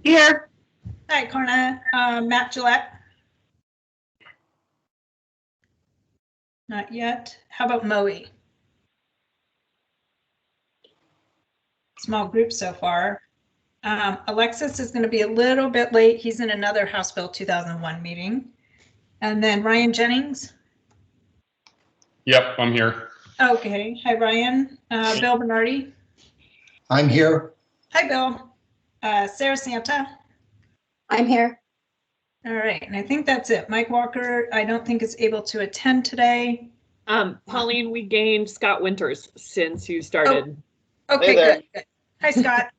Here. Hi, Karna. Matt Gillette? Not yet. How about Moe? Small group so far. Alexis is going to be a little bit late. He's in another House Bill 2001 meeting. And then Ryan Jennings. Yep, I'm here. Okay. Hi, Ryan. Bill Bernardi. I'm here. Hi, Bill. Sarah Santa. I'm here. All right. And I think that's it. Mike Walker, I don't think is able to attend today. Pauline, we gained Scott Winters since you started. Oh, okay, Hey good. Hi, Scott.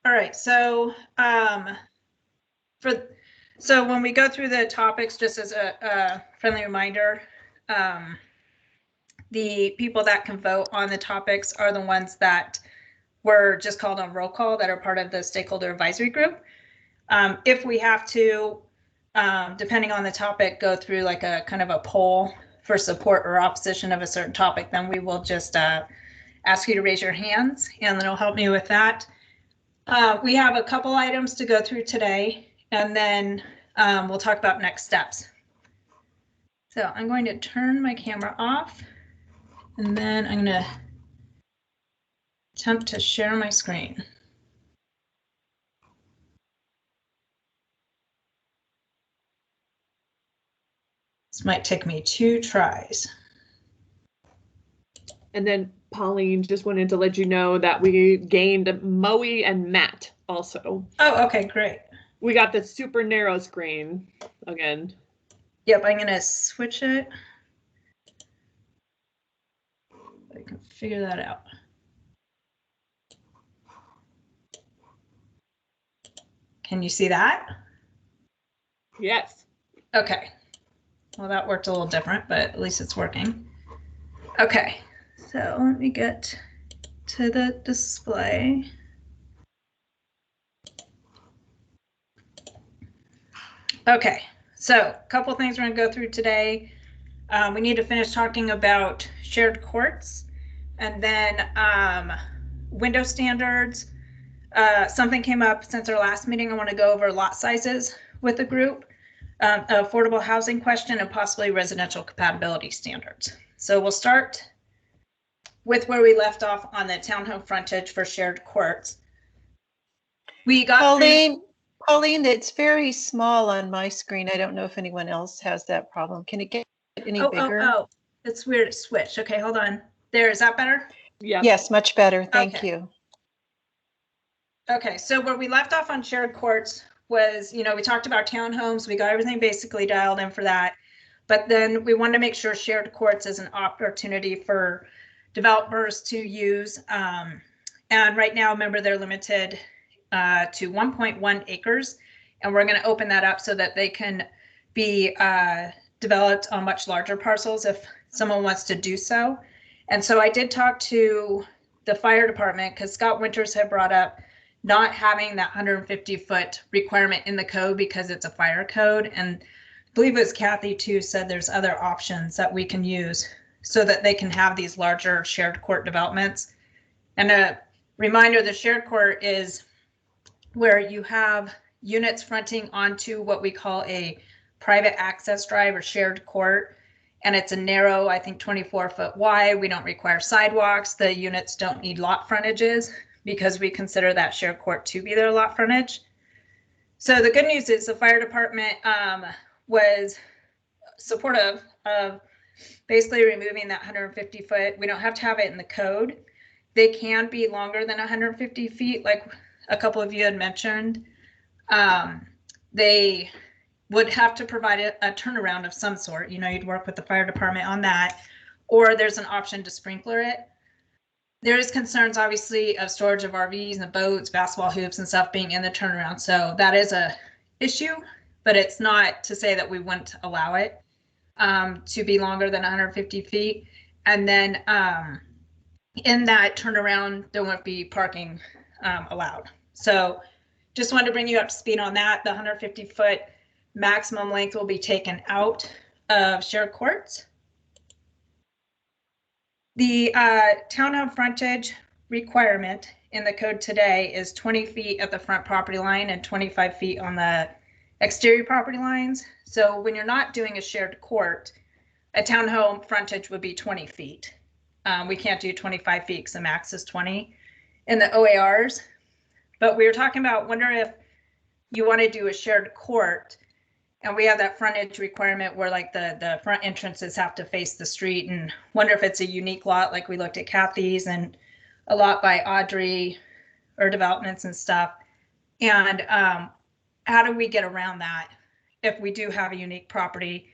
All right. So when we go through the topics, just as a friendly reminder, the people that can vote on the topics are the ones that were just called on roll call that are part of the stakeholder advisory group. If we have to, depending on the topic, go through like a kind of a poll for support or opposition of a certain topic, then we will just ask you to raise your hands and then it'll help me with that. We have a couple items to go through today and then we'll talk about next steps. So I'm going to turn my camera off and then I'm going to attempt to share my screen. This might take me 2 tries. And then Pauline, just wanted to let you know that we gained Moe and Matt also. Oh, okay, great. We got the super narrow screen again. Yep, I'm going to switch it. I can figure that out. Can you see that? Yes. Okay. Well, that worked a little different, but at least it's working. Okay, so let me get to the display. Okay, so a couple things we're going to go through today. We need to finish talking about shared courts and then window standards. Something came up since our last meeting. I want to go over lot sizes with the group. Affordable housing question and possibly residential compatibility standards. So we'll start with where we left off on the townhome frontage for shared courts. We got Pauline, it's very small on my screen. I don't know if anyone else has that problem. Can it get any bigger? Oh, it's weird. It switched. Okay, hold on. There, is that better? Yeah. Yes, much better. Thank Okay. you. Okay, so where we left off on shared courts was, we talked about townhomes. We got everything basically dialed in for that. But then we wanted to make sure shared courts is an opportunity for developers to use. And right now, remember, they're limited to 1.1 acres. And we're going to open that up so that they can be developed on much larger parcels if someone wants to do so. And so I did talk to the fire department because Scott Winters had brought up not having that 150-foot requirement in the code because it's a fire code. And I believe it was Kathy too said there's other options that we can use so that they can have these larger shared court developments. And a reminder, the shared court is where you have units fronting onto what we call a private access drive or shared court. And it's a narrow, I think 24-foot wide. We don't require sidewalks. The units don't need lot frontages because we consider that shared court to be their lot frontage. So the good news is the fire department was supportive of basically removing that 150-foot. We don't have to have it in the code. They can be longer than 150 feet, like a couple of you had mentioned. They would have to provide a turnaround of some sort. You'd work with the fire department on that, or there's an option to sprinkler it. There is concerns, obviously, of storage of RVs and boats, basketball hoops and stuff being in the turnaround. So that is a issue, but it's not to say that we wouldn't allow it to be longer than 150 feet. And then in that turnaround, there won't be parking allowed. So just wanted to bring you up to speed on that. The 150-foot maximum length will be taken out of shared courts. The townhome frontage requirement in the code today is 20 feet at the front property line and 25 feet on the exterior property lines. So when you're not doing a shared court, a townhome frontage would be 20 feet. We can't do 25 feet because the max is 20 in the OARs. But we were talking about, wonder if you want to do a shared court and we have that frontage requirement where like the front entrances have to face the street, and wonder if it's a unique lot like we looked at Kathy's and a lot by Audrey or developments and stuff. And how do we get around that if we do have a unique property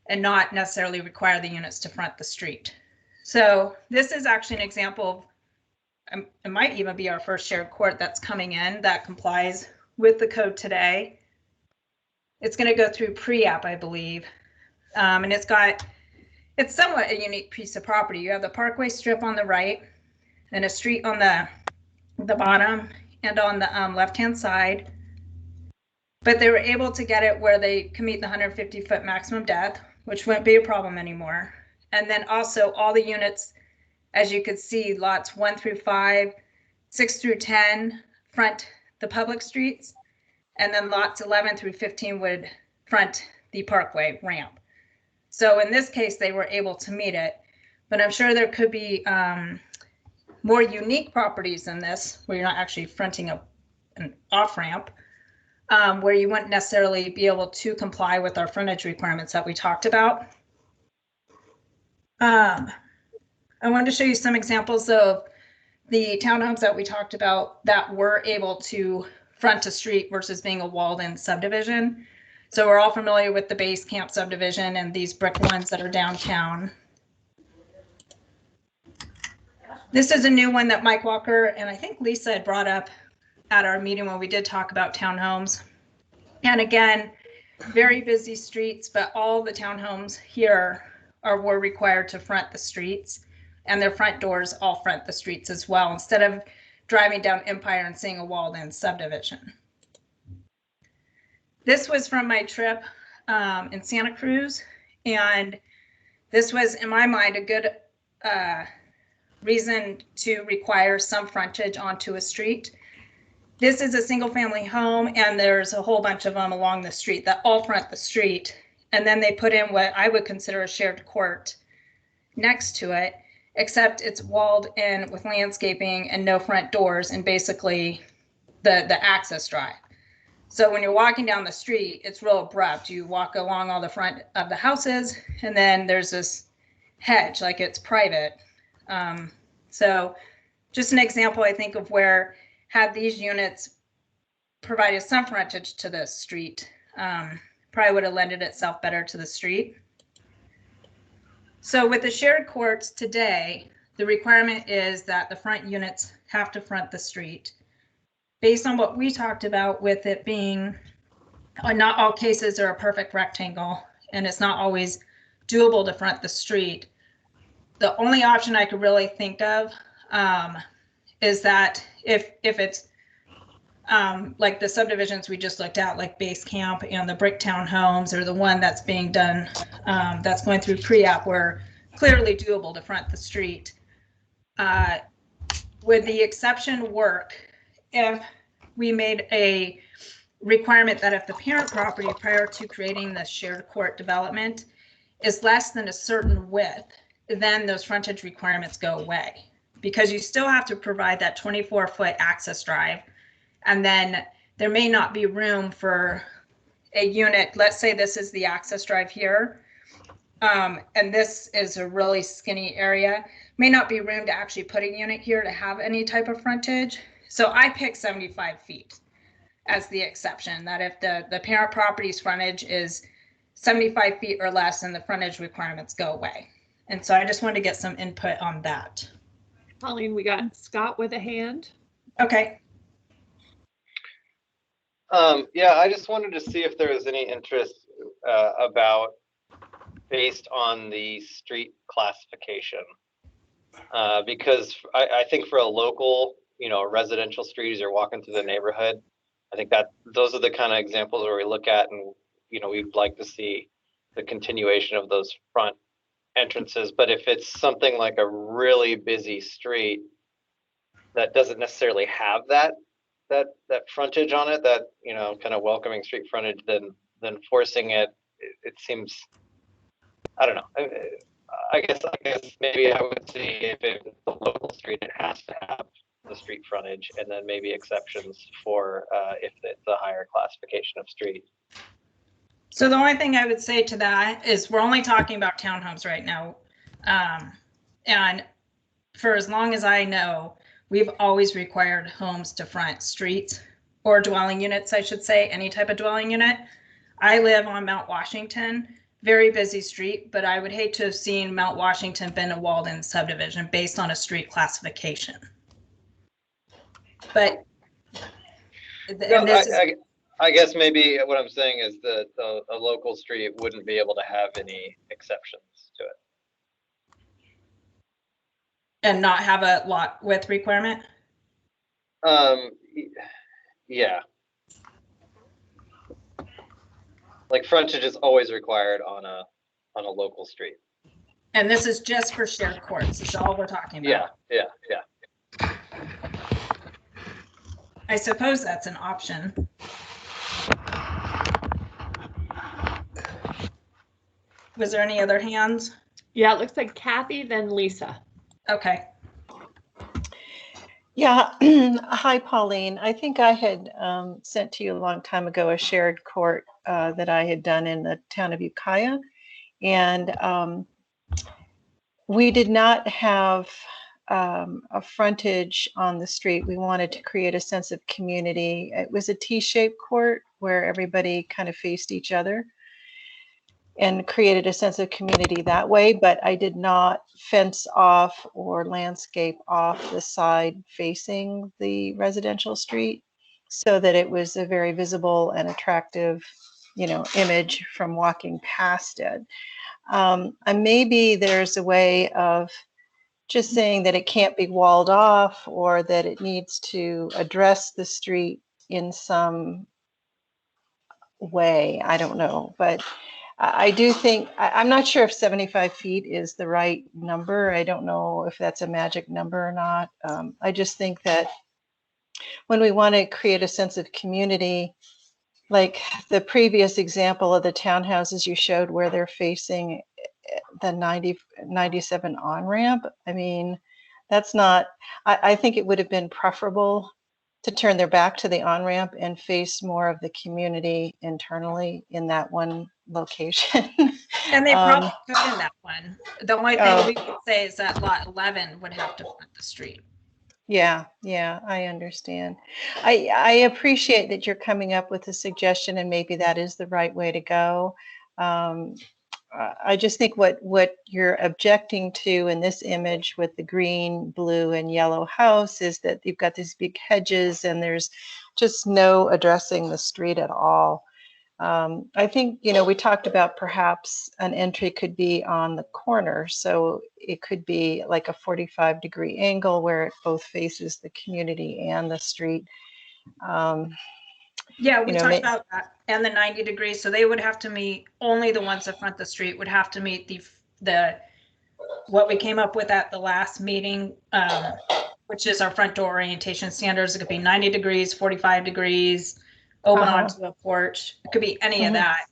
and not necessarily require the units to front the street? So this is actually an example of, it might even be our first shared court that's coming in that complies with the code today. It's going to go through pre-app, I believe. And it's somewhat a unique piece of property. You have the parkway strip on the right and a street on the bottom and on the left-hand side. But they were able to get it where they can meet the 150-foot maximum depth, which wouldn't be a problem anymore. And then also all the units, as you could see, lots 1 through 5, 6 through 10 front the public streets, and then lots 11 through 15 would front the parkway ramp. So in this case, they were able to meet it, but I'm sure there could be more unique properties than this, where you're not actually fronting an off-ramp, where you wouldn't necessarily be able to comply with our frontage requirements that we talked about. I wanted to show you some examples of the townhomes that we talked about that were able to front a street versus being a walled-in subdivision. So we're all familiar with the base camp subdivision and these brick ones that are downtown. This is a new one that Mike Walker and I think Lisa had brought up at our meeting when we did talk about townhomes. And again, very busy streets, but all the townhomes here were required to front the streets, and their front doors all front the streets as well, instead of driving down Empire and seeing a walled-in subdivision. This was from my trip in Santa Cruz, and this was, in my mind, a good reason to require some frontage onto a street. This is a single-family home, and there's a whole bunch of them along the street that all front the street, and then they put in what I would consider a shared court next to it, except it's walled in with landscaping and no front doors and basically the access drive. So when you're walking down the street, it's real abrupt. You walk along all the front of the houses, and then there's this hedge, like it's private. So just an example, I think, of where had these units provided some frontage to the street, probably would have lended itself better to the street. So with the shared courts today, the requirement is that the front units have to front the street. Based on what we talked about with it being, not all cases are a perfect rectangle, and it's not always doable to front the street. The only option I could really think of is that if it's like the subdivisions we just looked at, like Base Camp and the brick townhomes, or the one that's being done, that's going through pre-app, were clearly doable to front the street. Would the exception work if we made a requirement that if the parent property prior to creating the shared court development is less than a certain width, then those frontage requirements go away? Because you still have to provide that 24-foot access drive. And then there may not be room for a unit. Let's say this is the access drive here. And this is a really skinny area. May not be room to actually put a unit here to have any type of frontage. So I picked 75 feet as the exception, that if the parent property's frontage is 75 feet or less, then the frontage requirements go away. And so I just wanted to get some input on that. Colleen, we got Scott with a hand. Okay. Yeah, I just wanted to see if there was any interest about based on the street classification. Because I think for a local, a residential street as you're walking through the neighborhood, I think that those are the kind of examples where we look at and, we'd like to see the continuation of those front entrances. But if it's something like a really busy street, that doesn't necessarily have that frontage on it, that, you know, kind of welcoming street frontage, then forcing it, it seems, I don't know. I guess maybe I would say if it's a local street, it has to have the street frontage, and then maybe exceptions for if it's a higher classification of street. So the only thing I would say to that is we're only talking about townhomes right now. And for as long as I know, we've always required homes to front streets or dwelling units, I should say, any type of dwelling unit. I live on Mount Washington, very busy street, but I would hate to have seen Mount Washington been a walled-in subdivision based on a street classification. But No, I guess maybe what I'm saying is that a local street wouldn't be able to have any exceptions to it. and not have a lot width requirement? Yeah. Like frontage is always required on a local street. And this is just for shared courts, is all we're talking about. Yeah. I suppose that's an option. Was there any other hands? Yeah, it looks like Kathy, then Lisa. Okay. Yeah. Hi, Pauline. I think I had sent to you a long time ago a shared court that I had done in the town of Ukiah. And we did not have a frontage on the street. We wanted to create a sense of community. It was a T-shaped court where everybody kind of faced each other and created a sense of community that way, but I did not fence off or landscape off the side facing the residential street so that it was a very visible and attractive, you know, image from walking past it. And maybe there's a way of just saying that it can't be walled off or that it needs to address the street in some way. I don't know, but I do think, I'm not sure if 75 feet is the right number. I don't know if that's a magic number or not. I just think that when we want to create a sense of community, like the previous example of the townhouses you showed where they're facing the 97 on-ramp, I mean, that's not, I think it would have been preferable to turn their back to the on-ramp and face more of the community internally in that one location. And they probably could in that one. The only thing we could say is that lot 11 would have to front the street. Yeah, I understand. I appreciate that you're coming up with a suggestion and maybe that is the right way to go. I just think what you're objecting to in this image with the green, blue, and yellow house is that you've got these big hedges and there's just no addressing the street at all. I think, you know, we talked about perhaps an entry could be on the corner. So it could be like a 45-degree angle where it both faces the community and the street. Yeah, we talked about that, and the 90 degrees. So they would have to meet, only the ones that front the street would have to meet the what we came up with at the last meeting, which is our front door orientation standards. It could be 90 degrees, 45 degrees, open onto a porch. It could be any of that.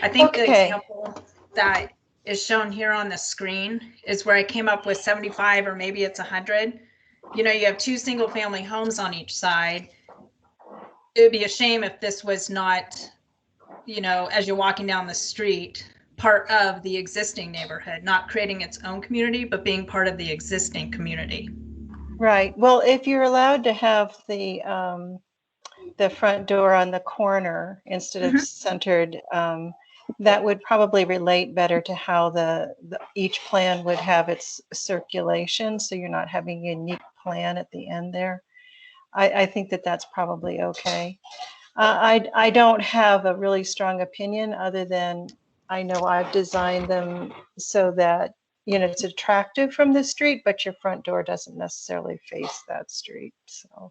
I think the example that is shown here on the screen is where I came up with 75, or maybe it's 100. You know, you have two single family homes on each side. It would be a shame if this was not, you know, as you're walking down the street, part of the existing neighborhood, not creating its own community, but being part of the existing community. Right. Well, if you're allowed to have the front door on the corner instead of centered, that would probably relate better to how each plan would have its circulation. So you're not having a unique plan at the end there. I think that that's probably okay. I don't have a really strong opinion other than I know I've designed them so that, you know, it's attractive from the street, but your front door doesn't necessarily face that street. So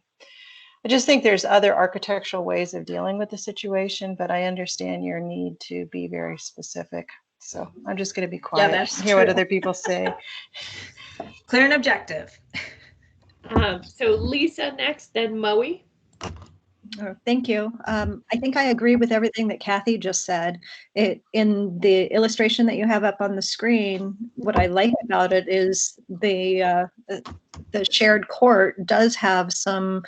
I just think there's other architectural ways of dealing with the situation, but I understand your need to be very specific. So I'm just going to be quiet, that's hear true. what other people say. Clear and objective. So Lisa next, then Moe. Thank you. I think I agree with everything that Kathy just said. In the illustration that you have up on the screen, what I like about it is the shared court does have some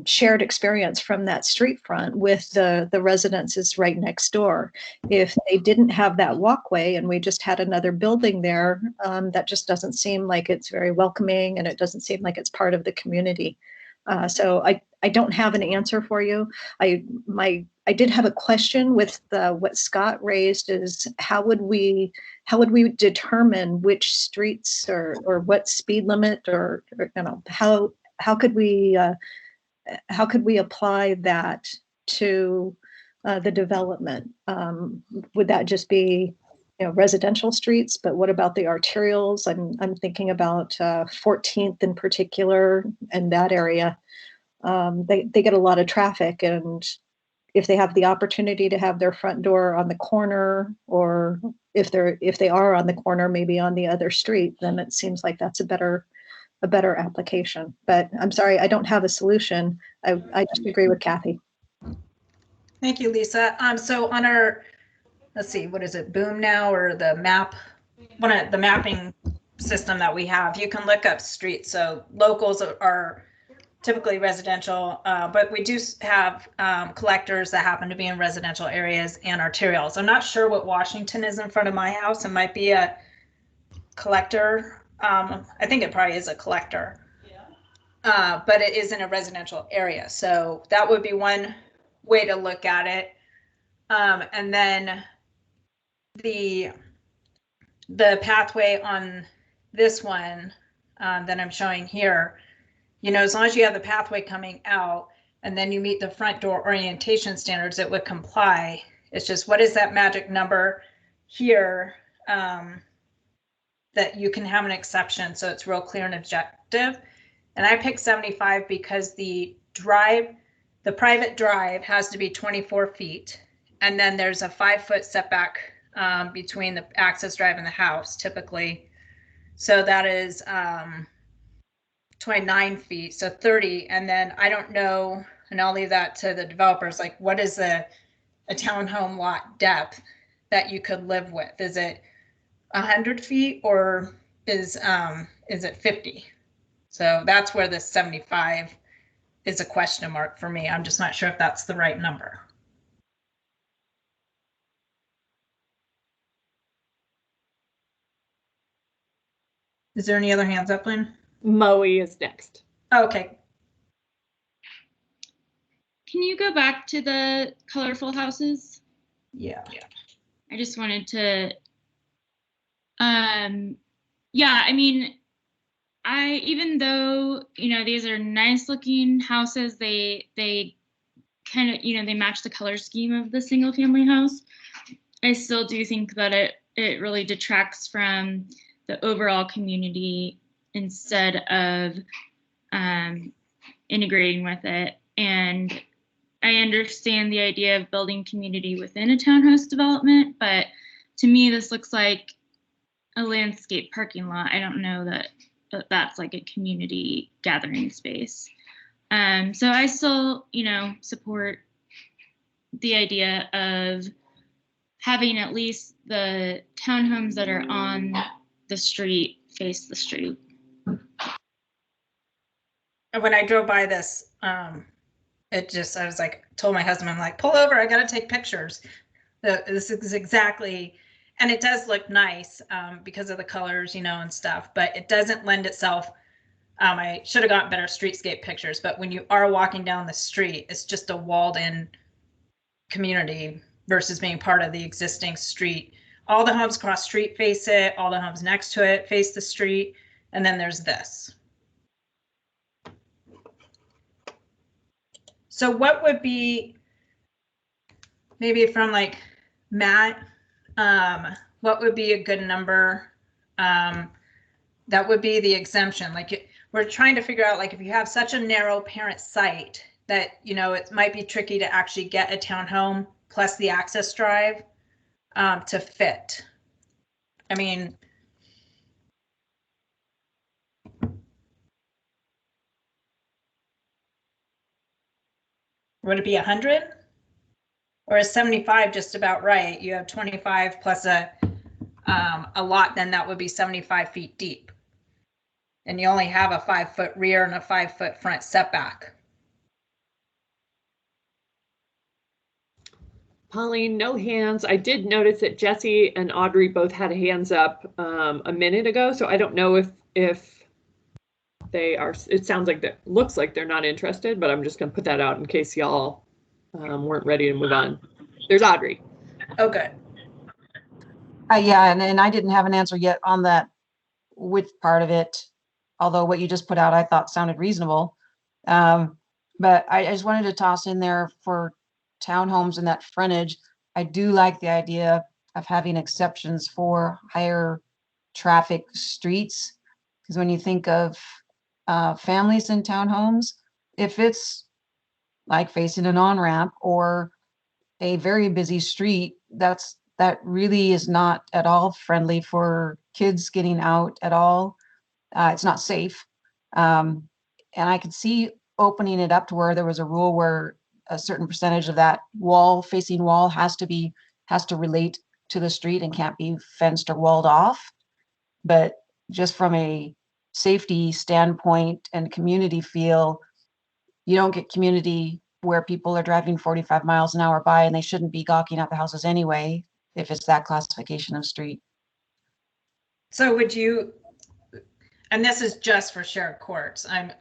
shared experience from that street front with the residences right next door. If they didn't have that walkway and we just had another building there, that just doesn't seem like it's very welcoming, and it doesn't seem like it's part of the community. So I don't have an answer for you. I did have a question with what Scott raised, is how would we determine which streets or what speed limit, or you know, how could we apply that to the development? Would that just be, you know, residential streets? But what about the arterials? I'm thinking about 14th in particular, and that area. They get a lot of traffic, and if they have the opportunity to have their front door on the corner, or if they are on the corner, maybe on the other street, then it seems like that's a better application. But I'm sorry, I don't have a solution. I just agree with Kathy. Thank you, Lisa. So on our, let's see, what is it, Boom Now, or the map, one of the mapping system that we have, you can look up streets. So locals are typically residential, but we do have collectors that happen to be in residential areas, and arterials. I'm not sure what Washington is in front of my house. It might be a collector. I think it probably is a collector, but it is in a residential area. So that would be one way to look at it. And then the pathway on this one that I'm showing here, you know, as long as you have the pathway coming out and then you meet the front door orientation standards, it would comply. It's just, what is that magic number here that you can have an exception so it's real clear and objective? And I picked 75 because the private drive has to be 24 feet. And then there's a 5-foot setback between the access drive and the house typically. So that is 29 feet, so 30. And then I don't know, and I'll leave that to the developers, like what is a townhome lot depth that you could live with? Is it 100 feet, or is it 50? So that's where the 75 is a question mark for me. I'm just not sure if that's the right number. Is there any other hands up, Lynn? Moe is next. Okay. Can you go back to the colorful houses? Yeah. I just wanted to, yeah, I mean, even though, you know, these are nice looking houses, they kind of, you know, they match the color scheme of the single family house. I still do think that it really detracts from the overall community instead of integrating with it. And I understand the idea of building community within a townhouse development, but to me, this looks like a landscape parking lot. I don't know that that's like a community gathering space. So I still, you know, support the idea of having at least the townhomes that are on the street face the street. When I drove by this, it just, I was like, told my husband, I'm like, pull over, I gotta take pictures. This is exactly, and it does look nice because of the colors, you know, and stuff, but it doesn't lend itself. I should have gotten better streetscape pictures, but when you are walking down the street, it's just a walled in community versus being part of the existing street. All the homes cross street face it, all the homes next to it face the street, and then there's this. So what would be, maybe from like Matt, what would be a good number? That would be the exemption. Like we're trying to figure out, like if you have such a narrow parent site that, you know, it might be tricky to actually get a townhome plus the access drive to fit. I mean, would it be 100? Or is 75 just about right? You have 25 plus a lot, then that would be 75 feet deep. And you only have a 5-foot rear and a 5-foot front setback. Pauline, no hands. I did notice that Jesse and Audrey both had hands up a minute ago, so I don't know if they are. It sounds like that looks like they're not interested, but I'm just gonna put that out in case y'all weren't ready to move on. There's Audrey. Oh, good. Yeah, and I didn't have an answer yet on that width part of it, although what you just put out I thought sounded reasonable. But I just wanted to toss in there for townhomes and that frontage. I do like the idea of having exceptions for higher traffic streets, because when you think of families in townhomes, if it's like facing an on-ramp or a very busy street, that really is not at all friendly for kids getting out at all. It's not safe. And I could see opening it up to where there was a rule where a certain percentage of that facing wall has to relate to the street and can't be fenced or walled off. But just from a safety standpoint and community feel, you don't get community where people are driving 45 miles an hour by and they shouldn't be gawking at the houses anyway, if it's that classification of street. So would you, and this is just for shared courts, I'm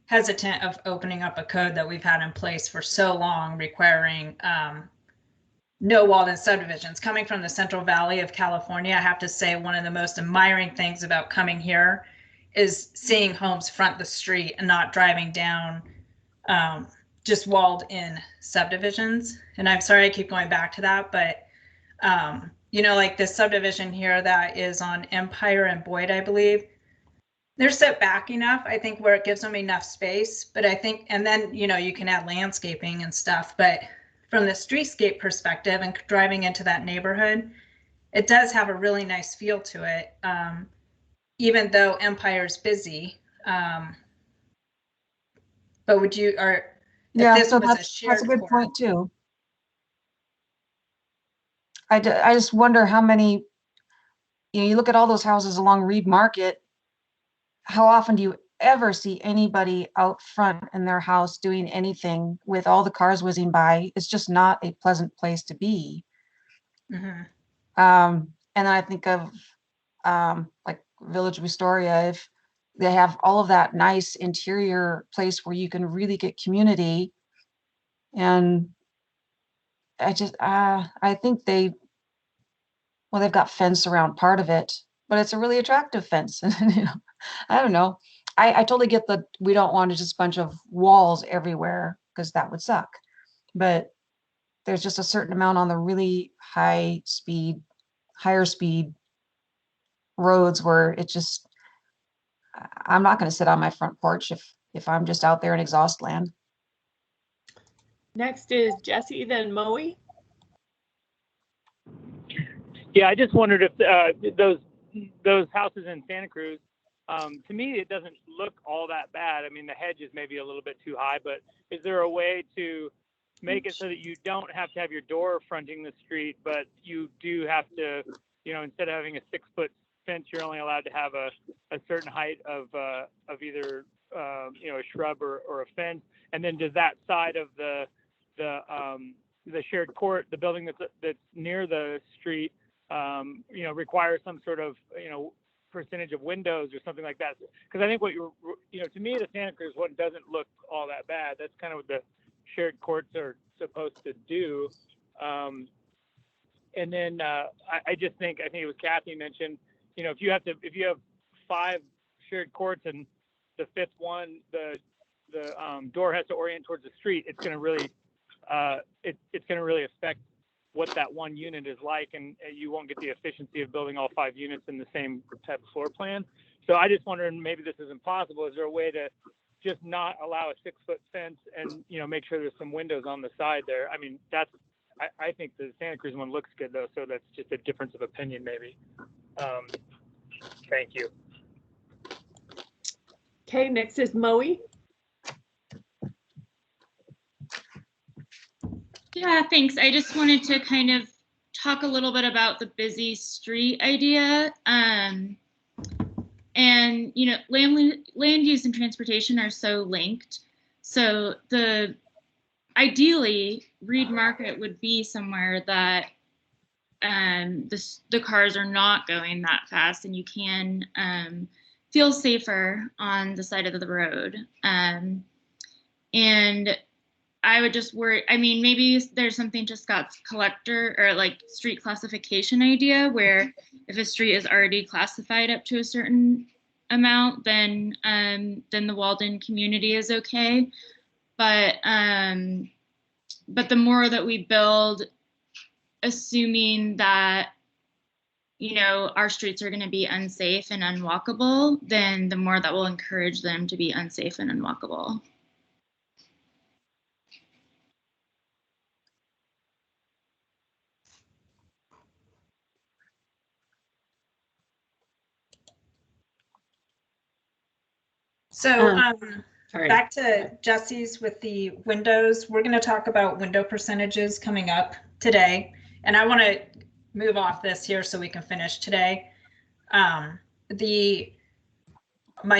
hesitant of opening up a code that we've had in place for so long requiring no walled-in subdivisions. Coming from the Central Valley of California, I have to say one of the most admiring things about coming here is seeing homes front the street and not driving down just walled-in subdivisions. And I'm sorry I keep going back to that, but you know, like this subdivision here that is on Empire and Boyd, I believe, they're set back enough, I think, where it gives them enough space. But I think, and then, you know, you can add landscaping and stuff, but from the streetscape perspective and driving into that neighborhood, it does have a really nice feel to it, even though Empire's busy. But would you, or Yeah, if this so was that's a good court, point too. I just wonder how many, you look at all those houses along Reed Market, how often do you ever see anybody out front in their house doing anything with all the cars whizzing by? It's just not a pleasant place to be. Mm-hmm. And then I think of like Village Wisteria, if they have all of that nice interior place where you can really get community. And I think they've got fence around part of it, but it's a really attractive fence. I don't know. I totally get that we don't want just a bunch of walls everywhere because that would suck. But there's just a certain amount on the really higher speed roads where it just, I'm not going to sit on my front porch if I'm just out there in exhaust land. Next is Jesse, then Moe. Yeah, I just wondered if those houses in Santa Cruz, to me, it doesn't look all that bad. I mean, the hedge is maybe a little bit too high, but is there a way to make it so that you don't have to have your door fronting the street, but you do have to, instead of having a 6-foot fence, you're only allowed to have a certain height of either, a shrub or a fence. And then does that side of the shared court, the building that's near the street, require some sort of, percentage of windows or something like that? Because I think what to me, the Santa Cruz one doesn't look all that bad. That's kind of what the shared courts are supposed to do. And then I think it was Kathy mentioned, if you have 5 shared courts and the 5th one, the door has to orient towards the street, it's going to really it's going to really affect what that one unit is like, and you won't get the efficiency of building all 5 units in the same type of floor plan. So I just wondered, maybe this isn't possible. Is there a way to just not allow a 6-foot fence and make sure there's some windows on the side there? I mean, I think the Santa Cruz one looks good though, so that's just a difference of opinion maybe. Thank you. Okay, next is Moe. Yeah, thanks. I just wanted to kind of talk a little bit about the busy street idea. And, you know, land use and transportation are so linked. So ideally, Reed Market would be somewhere that the cars are not going that fast and you can feel safer on the side of the road. And I would just worry, I mean, maybe there's something to Scott's collector or like street classification idea where if a street is already classified up to a certain amount, then the Walden community is okay. But the more that we build, assuming that, you know, our streets are going to be unsafe and unwalkable, then the more that will encourage them to be unsafe and unwalkable. So Sorry. back to Jesse's with the windows. We're going to talk about window percentages coming up today. And I want to move off this here so we can finish today. My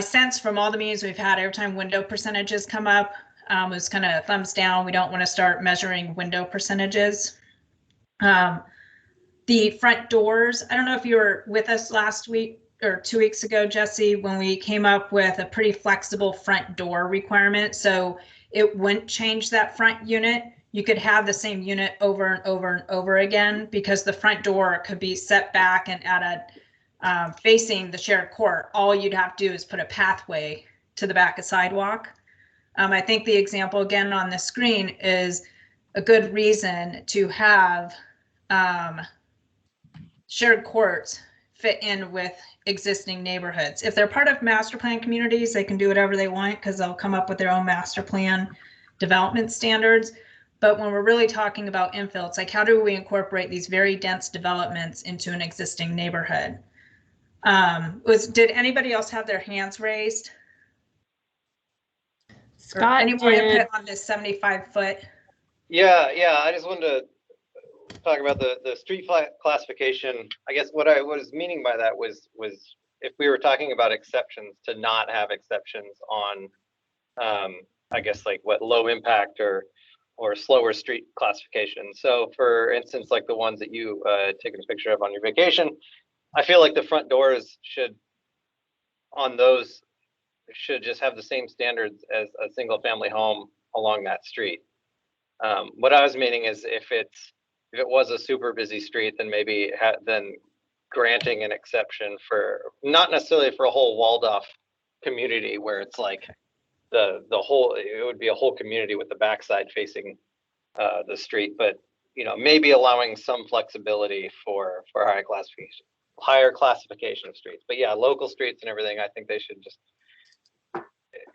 sense from all the meetings we've had, every time window percentages come up, was kind of thumbs down. We don't want to start measuring window percentages. The front doors, I don't know if you were with us last week or 2 weeks ago, Jesse, when we came up with a pretty flexible front door requirement. So it wouldn't change that front unit. You could have the same unit over and over and over again because the front door could be set back and at a facing the shared court. All you'd have to do is put a pathway to the back of sidewalk. I think the example again on the screen is a good reason to have shared courts fit in with existing neighborhoods. If they're part of master plan communities, they can do whatever they want because they'll come up with their own master plan development standards. But when we're really talking about infill, it's like, how do we incorporate these very dense developments into an existing neighborhood? Did anybody else have their hands raised? Scott, any more input on this 75-foot? Yeah, I just wanted to talk about the street classification. I guess what I was meaning by that was if we were talking about exceptions, to not have exceptions on, I guess like what low impact or slower street classification. So for instance, like the ones that you taken a picture of on your vacation, I feel like the front doors should just have the same standards as a single family home along that street. What I was meaning is if it was a super busy street, then maybe then granting an exception for not necessarily for a whole walled off community where it's like it would be a whole community with the backside facing the street, but you know, maybe allowing some flexibility for higher classification of streets. But yeah, local streets and everything, I think they should just,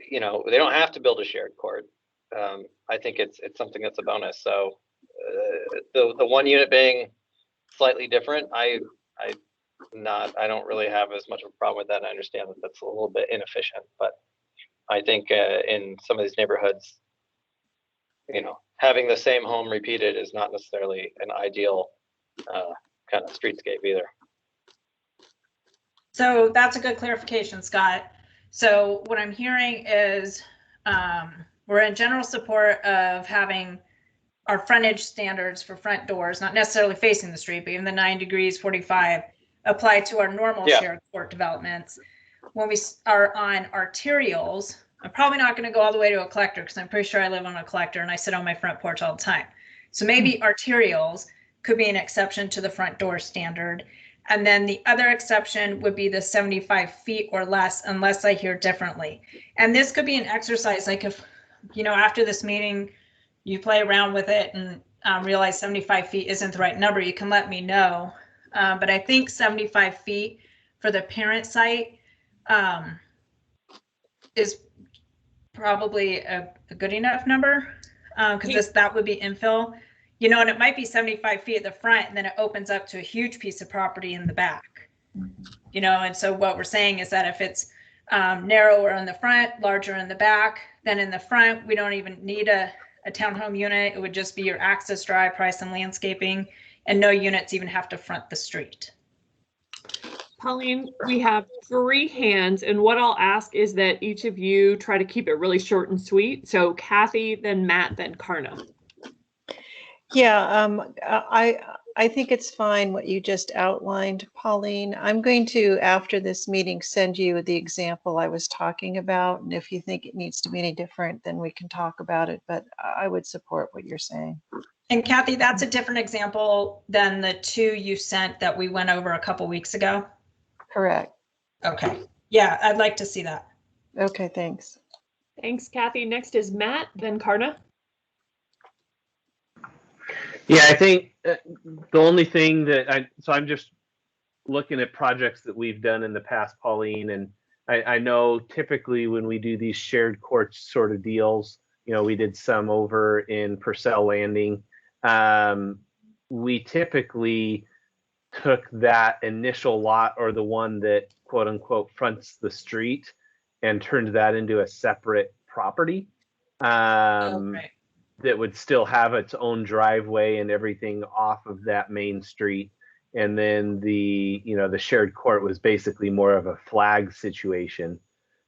you know, they don't have to build a shared court. I think it's something that's a bonus. So the one unit being slightly different, I don't really have as much of a problem with that. I understand that that's a little bit inefficient, but I think in some of these neighborhoods, you know, having the same home repeated is not necessarily an ideal kind of streetscape either. So that's a good clarification, Scott. So what I'm hearing is we're in general support of having our frontage standards for front doors, not necessarily facing the street, but even the 9 degrees, 45, apply to our normal shared court developments. When we are on arterials, I'm probably not going to go all the way to a collector because I'm pretty sure I live on a collector and I sit on my front porch all the time. So maybe arterials could be an exception to the front door standard. And then the other exception would be the 75 feet or less, unless I hear differently. And this could be an exercise, like if, you know, after this meeting, you play around with it and realize 75 feet isn't the right number, you can let me know. But I think 75 feet for the parent site is probably a good enough number because that would be infill. You know, and it might be 75 feet at the front and then it opens up to a huge piece of property in the back, you know, and so what we're saying is that if it's narrower in the front, larger in the back, then in the front, we don't even need a a townhome unit, it would just be your access drive, price, and landscaping, and no units even have to front the street. Pauline, we have 3 hands, and what I'll ask is that each of you try to keep it really short and sweet. So Kathy, then Matt, then Karna. Yeah, I think it's fine what you just outlined, Pauline. I'm going to, after this meeting, send you the example I was talking about. And if you think it needs to be any different, then we can talk about it. But I would support what you're saying. And Kathy, that's a different example than the 2 you sent that we went over a couple weeks ago. Correct. Okay. Yeah, I'd like to see that. Okay, thanks. Thanks, Kathy. Next is Matt, then Karna. Yeah, I think the only thing that I'm just looking at projects that we've done in the past, Pauline, and I know typically when we do these shared courts sort of deals, you know, we did some over in Purcell Landing. We typically took that initial lot, or the one that quote unquote fronts the street, and turned that into a separate property. Okay. That would still have its own driveway and everything off of that main street. And then the shared court was basically more of a flag situation,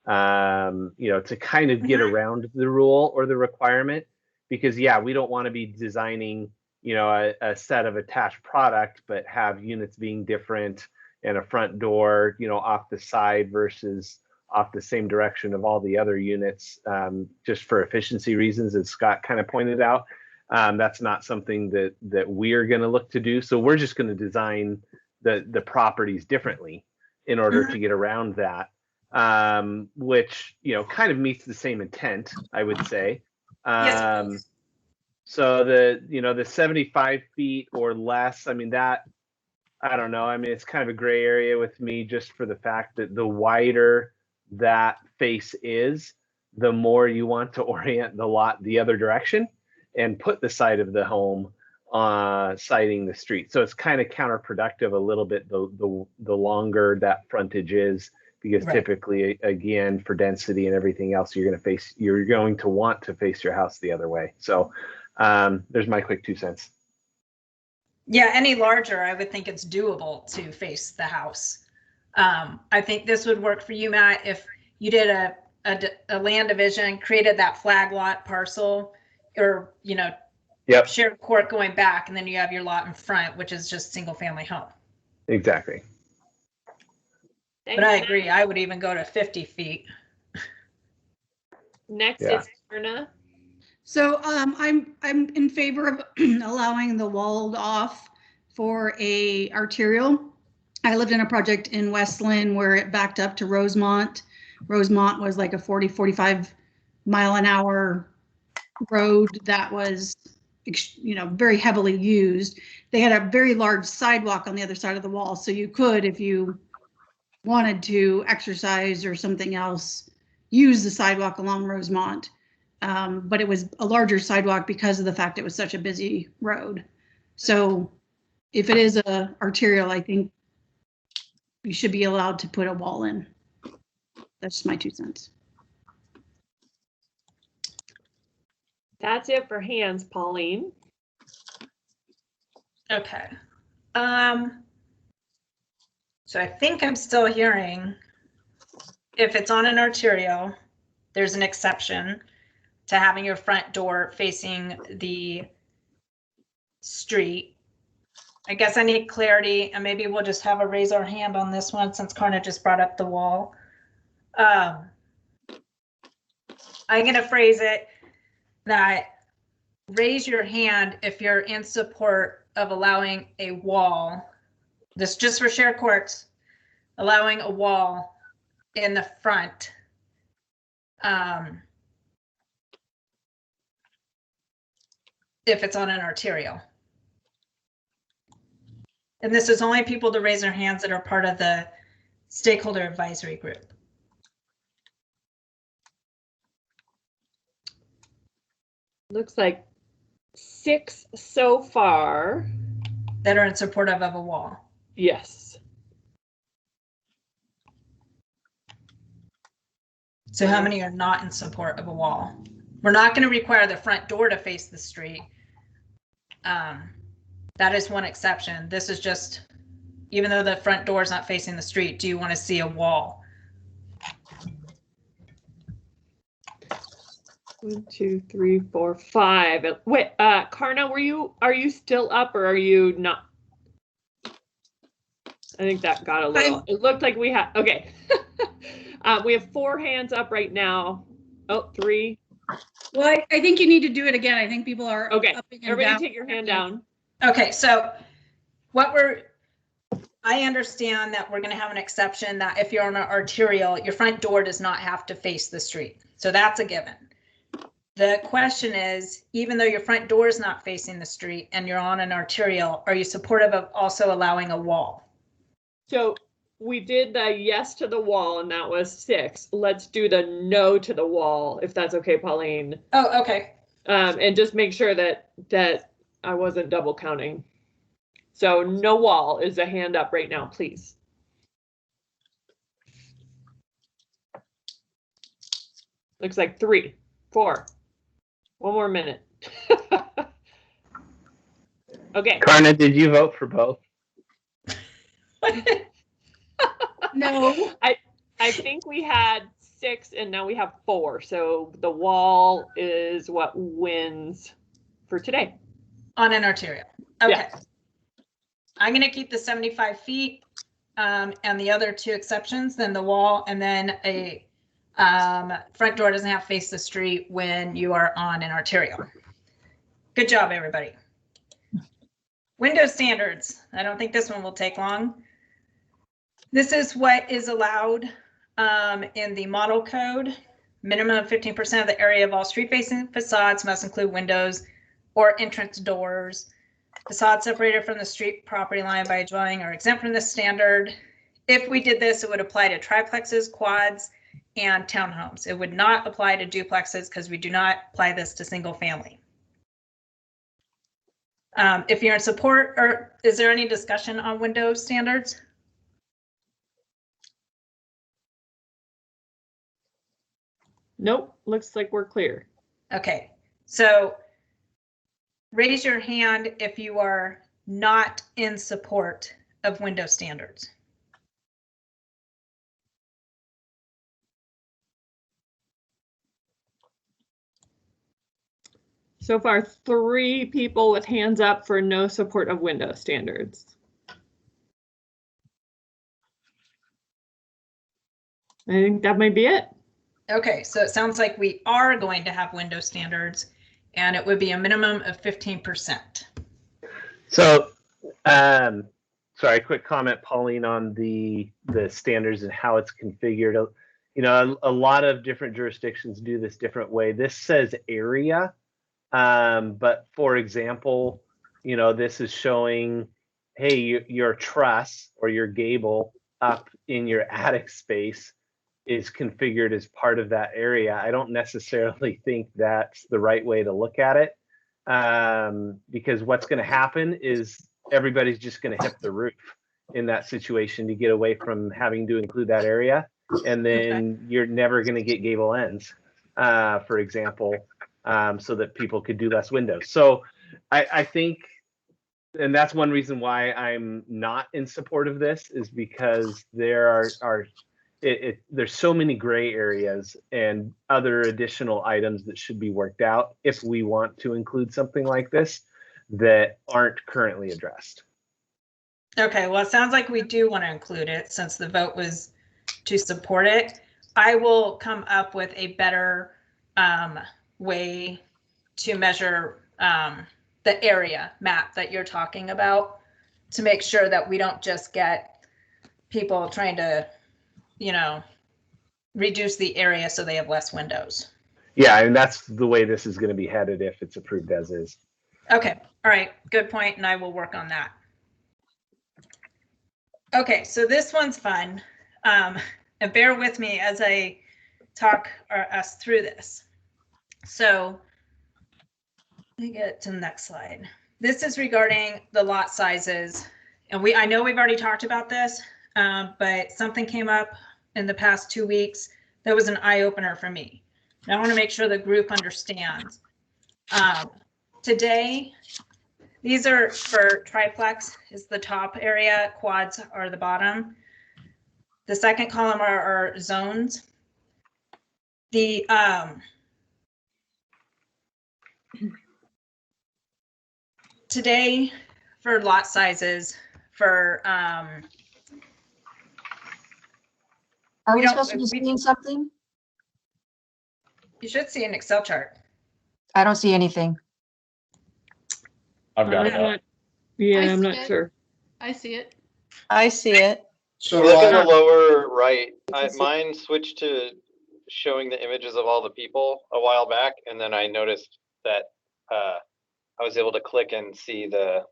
to kind of get around the rule or the requirement, because we don't want to be designing, a set of attached product, but have units being different and a front door, off the side versus off the same direction of all the other units, just for efficiency reasons, as Scott kind of pointed out. That's not something that we're going to look to do. So we're just going to design the properties differently in order to get around that, which, kind of meets the same intent, I would say. Yes. So the 75 feet or less, I mean, that, I don't know. I mean, it's kind of a gray area with me, just for the fact that the wider that face is, the more you want to orient the lot the other direction and put the side of the home siding the street. So it's kind of counterproductive a little bit, the longer that frontage is, because typically, again, for density and everything else, you're going to want to face your house the other way. So there's my quick 2 cents. Yeah, any larger, I would think it's doable to face the house. I think this would work for you, Matt, if you did a land division, created that flag lot parcel, or, shared court going back, and then you have your lot in front, which is just single family home. Exactly. But I agree, I would even go to 50 feet. Next is Karna. So I'm in favor of allowing the walled off for a arterial. I lived in a project in Westland where it backed up to Rosemont. Rosemont was like a 45 mile an hour road that was, very heavily used. They had a very large sidewalk on the other side of the wall. So you could, if you wanted to exercise or something else, use the sidewalk along Rosemont. But it was a larger sidewalk because of the fact it was such a busy road. So if it is a arterial, I think you should be allowed to put a wall in. That's just my 2 cents. That's it for hands, Pauline. Okay. So I think I'm still hearing, if it's on an arterial, there's an exception to having your front door facing the street. I guess I need clarity, and maybe we'll just have a raise our hand on this one, since Karna just brought up the wall. I'm going to phrase it that raise your hand if you're in support of allowing a wall. This just for shared courts, allowing a wall in the front. If it's on an arterial. And this is only people to raise their hands that are part of the stakeholder advisory group. Looks like 6 so far. That are in support of a wall. Yes. So how many are not in support of a wall? We're not going to require the front door to face the street. That is one exception. This is just, even though the front door is not facing the street, do you want to see a wall? 1, 2, 3, 4, 5. Wait, Karna, are you still up or are you not? I think that got a little, it looked like we had, okay. We have 4 hands up right now. Oh, 3. Well, I think you need to do it again. I think people are Okay, upping and everybody down. take your hand down. Okay, so I understand that we're going to have an exception that if you're on an arterial, your front door does not have to face the street. So that's a given. The question is, even though your front door is not facing the street and you're on an arterial, are you supportive of also allowing a wall? So we did the yes to the wall and that was 6. Let's do the no to the wall, if that's okay, Pauline. Oh, okay. And just make sure that I wasn't double counting. So no wall is a hand up right now, please. Looks like 3, 4. 1 more minute. Okay. Karna, did you vote for both? No. I think we had 6 and now we have 4. So the wall is what wins for today. On an arterial. Okay. Yeah. I'm going to keep the 75 feet and the other 2 exceptions, then the wall, and then a front door doesn't have to face the street when you are on an arterial. Good job, everybody. Window standards. I don't think this one will take long. This is what is allowed in the model code. Minimum of 15% of the area of all street-facing facades must include windows or entrance doors. Facades separated from the street property line by a dwelling are exempt from this standard. If we did this, it would apply to triplexes, quads, and townhomes. It would not apply to duplexes because we do not apply this to single family. If you're in support, or is there any discussion on window standards? Nope, looks like we're clear. Okay, so raise your hand if you are not in support of window standards. So far, 3 people with hands up for no support of window standards. I think that might be it. Okay, so it sounds like we are going to have window standards and it would be a minimum of 15%. So, sorry, quick comment, Pauline, on the standards and how it's configured. You know, a lot of different jurisdictions do this different way. This says area, but for example, you know, this is showing, hey, your truss or your gable up in your attic space is configured as part of that area. I don't necessarily think that's the right way to look at it, because what's going to happen is everybody's just going to hip the roof in that situation to get away from having to include that area, and then you're never going to get gable ends, for example, so that people could do less windows. So I think, and that's one reason why I'm not in support of this, is because there there's so many gray areas and other additional items that should be worked out if we want to include something like this that aren't currently addressed. Okay, well, it sounds like we do want to include it since the vote was to support it. I will come up with a better way to measure the area map that you're talking about to make sure that we don't just get people trying to, you know, reduce the area so they have less windows. Yeah, and that's the way this is going to be headed if it's approved as is. Okay, all right, good point, and I will work on that. Okay, so this one's fun, and bear with me as I talk us through this. So let me get to the next slide. This is regarding the lot sizes, and I know we've already talked about this, but something came up in the past 2 weeks that was an eye-opener for me. I want to make sure the group understands. Today, these are for triplex is the top area, quads are the bottom. The second column are our zones. The today for lot sizes for Are we we don't- supposed to be we- seeing something? you should see an Excel chart. I don't see anything. I've got it I'm up. not- Yeah, I I'm see not it. sure. I see it. I see it. So Look in the I, lower right. can see- Mine switched to showing the images of all the people a while back, and then I noticed that I was able to click and see the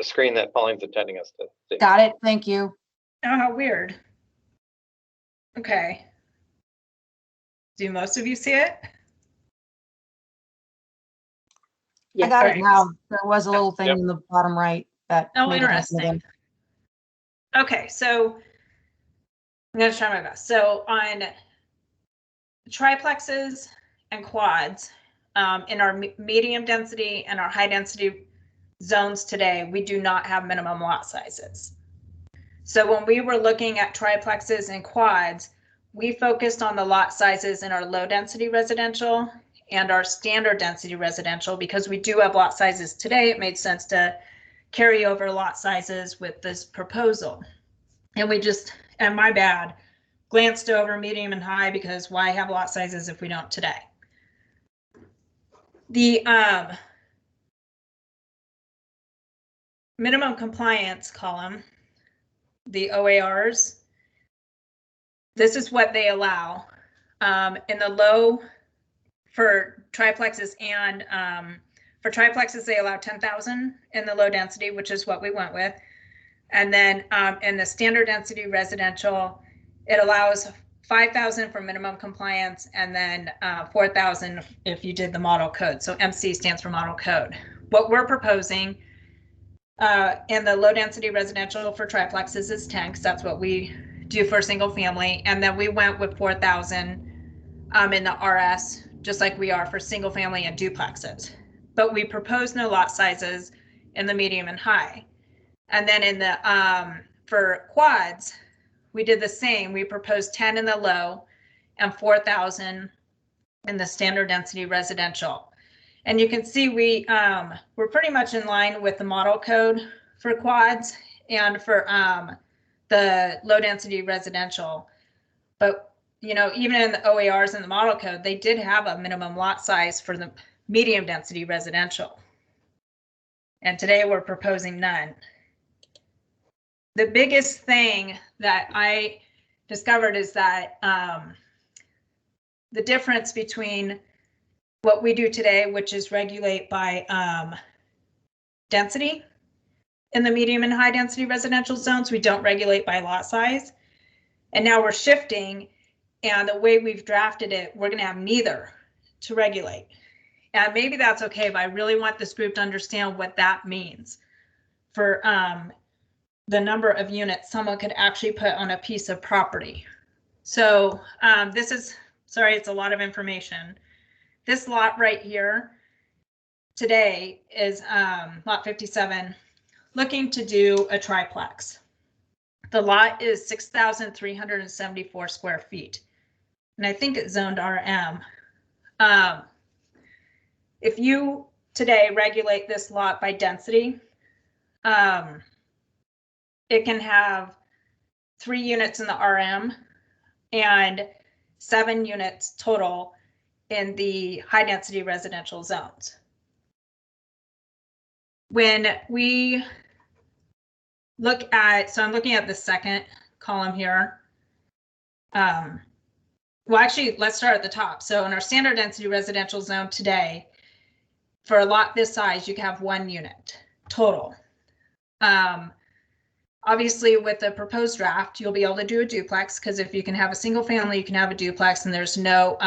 screen that Pauline's intending us to see. Got it. Thank you. Oh, how weird. Okay. Do most of you see it? I got it Alright. now. There was a little thing Yep. in the bottom right that Oh, made it happen interesting. again. Okay, so I'm going to try my best. So on triplexes and quads, in our medium density and our high density zones today, we do not have minimum lot sizes. So when we were looking at triplexes and quads, we focused on the lot sizes in our low density residential and our standard density residential because we do have lot sizes today. It made sense to carry over lot sizes with this proposal. And we just, and my bad, glanced over medium and high because why have lot sizes if we don't today? The minimum compliance column, the OARs, this is what they allow. In the low, for triplexes and for triplexes, they allow 10,000 in the low density, which is what we went with. And then in the standard density residential, it allows 5,000 for minimum compliance and then 4,000 if you did the model code. So MC stands for model code. What we're proposing in the low density residential for triplexes is 10, because that's what we do for single family. And then we went with 4,000 in the RS, just like we are for single family and duplexes. But we propose no lot sizes in the medium and high. And then in the for quads, we did the same. We proposed 10 in the low and 4,000 in the standard density residential. And you can see we're pretty much in line with the model code for quads and for the low density residential. But you know, even in the OARs and the model code, they did have a minimum lot size for the medium density residential. And today we're proposing none. The biggest thing that I discovered is that the difference between what we do today, which is regulate by density in the medium and high density residential zones, we don't regulate by lot size. And now we're shifting, and the way we've drafted it, we're going to have neither to regulate. And maybe that's okay, but I really want this group to understand what that means for the number of units someone could actually put on a piece of property. So this is, sorry, it's a lot of information. This lot right here today is lot 57, looking to do a triplex. The lot is 6,374 square feet, and I think it's zoned RM. If you today regulate this lot by density, it can have 3 units in the RM and 7 units total in the high density residential zones. When we look at, so I'm looking at the second column here. Well, actually, let's start at the top. So in our standard density residential zone today, for a lot this size, you can have 1 unit total. Obviously, with the proposed draft, you'll be able to do a duplex, because if you can have a single family, you can have a duplex, and there's no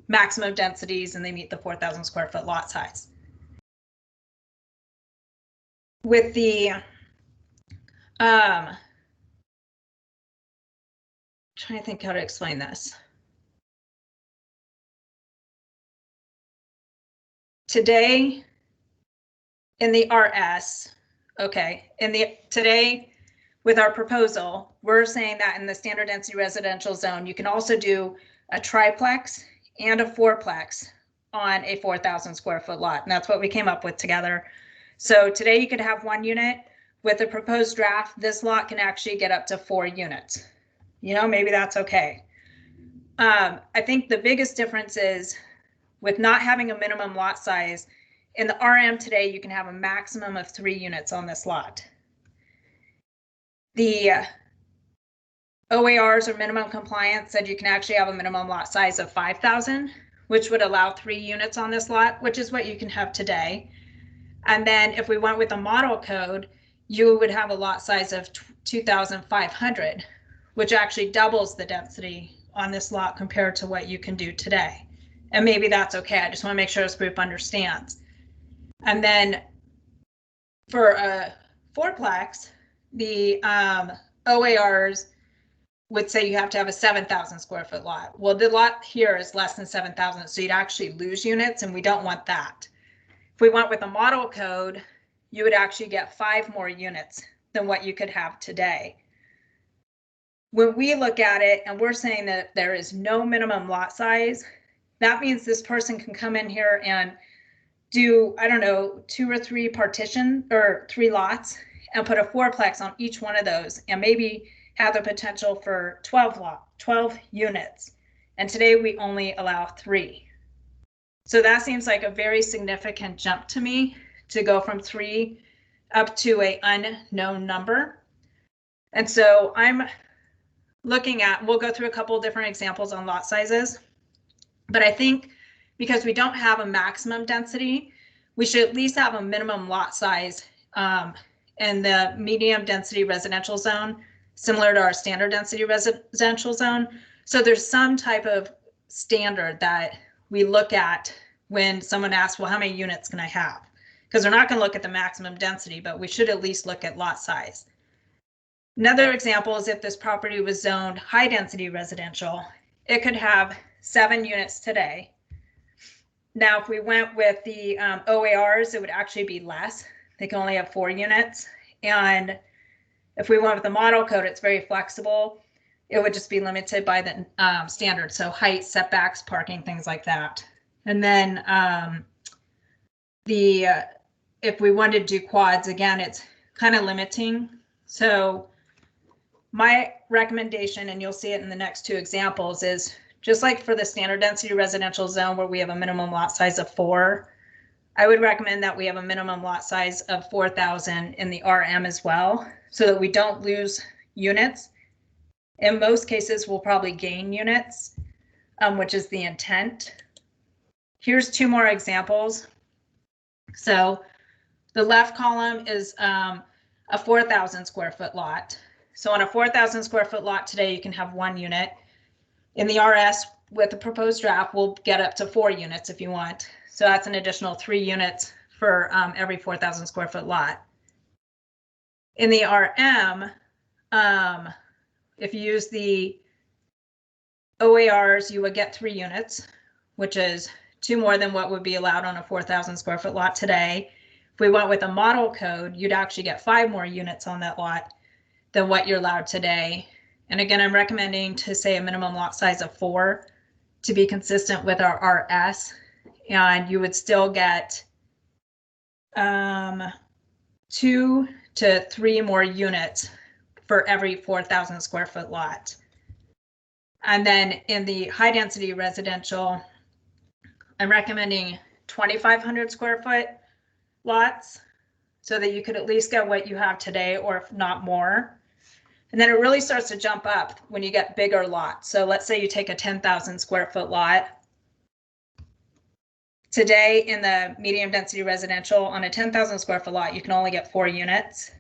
maximum densities, and they meet the 4,000 square foot lot size. With the trying to think how to explain this. Today in the RS, okay, today with our proposal, we're saying that in the standard density residential zone, you can also do a triplex and a fourplex on a 4,000 square foot lot. And that's what we came up with together. So today you could have 1 unit. With the proposed draft, this lot can actually get up to 4 units. You know, maybe that's okay. I think the biggest difference is with not having a minimum lot size. In the RM today, you can have a maximum of 3 units on this lot. The OARs, or minimum compliance, said you can actually have a minimum lot size of 5,000, which would allow 3 units on this lot, which is what you can have today. And then if we went with a model code, you would have a lot size of 2,500, which actually doubles the density on this lot compared to what you can do today. And maybe that's okay. I just want to make sure this group understands. And then for a fourplex, the OARs would say you have to have a 7,000 square foot lot. Well, the lot here is less than 7,000, so you'd actually lose units, and we don't want that. If we went with a model code, you would actually get 5 more units than what you could have today. When we look at it and we're saying that there is no minimum lot size, that means this person can come in here and do, I don't know, 2 or 3 partition or 3 lots and put a fourplex on each one of those and maybe have the potential for 12 units. And today we only allow 3. So that seems like a very significant jump to me, to go from 3 up to an unknown number. And so I'm looking at, we'll go through a couple of different examples on lot sizes, but I think because we don't have a maximum density, we should at least have a minimum lot size in the medium density residential zone, similar to our standard density residential zone. So there's some type of standard that we look at when someone asks, well, how many units can I have? Because we're not going to look at the maximum density, but we should at least look at lot size. Another example is if this property was zoned high density residential, it could have 7 units today. Now, if we went with the OARs, it would actually be less. They can only have 4 units. And if we went with the model code, it's very flexible. It would just be limited by the standards, so height, setbacks, parking, things like that. And then if we wanted to do quads, again, it's kind of limiting. So my recommendation, and you'll see it in the next 2 examples, is just like for the standard density residential zone where we have a minimum lot size of 4, I would recommend that we have a minimum lot size of 4,000 in the RM as well, so that we don't lose units. In most cases, we'll probably gain units, which is the intent. Here's 2 more examples. So the left column is a 4,000 square foot lot. So on a 4,000 square foot lot today, you can have 1 unit. In the RS, with the proposed draft, we'll get up to 4 units if you want. So that's an additional 3 units for every 4,000 square foot lot. In the RM, if you use the OARs, you would get 3 units, which is 2 more than what would be allowed on a 4,000 square foot lot today. If we went with a model code, you'd actually get 5 more units on that lot than what you're allowed today. And again, I'm recommending to say a minimum lot size of 4 to be consistent with our RS, and you would still get 2 to 3 more units for every 4,000 square foot lot. And then in the high density residential, I'm recommending 2,500 square foot lots so that you could at least get what you have today, or if not more. And then it really starts to jump up when you get bigger lots. So let's say you take a 10,000 square foot lot. Today in the medium density residential, on a 10,000 square foot lot, you can only get 4 units.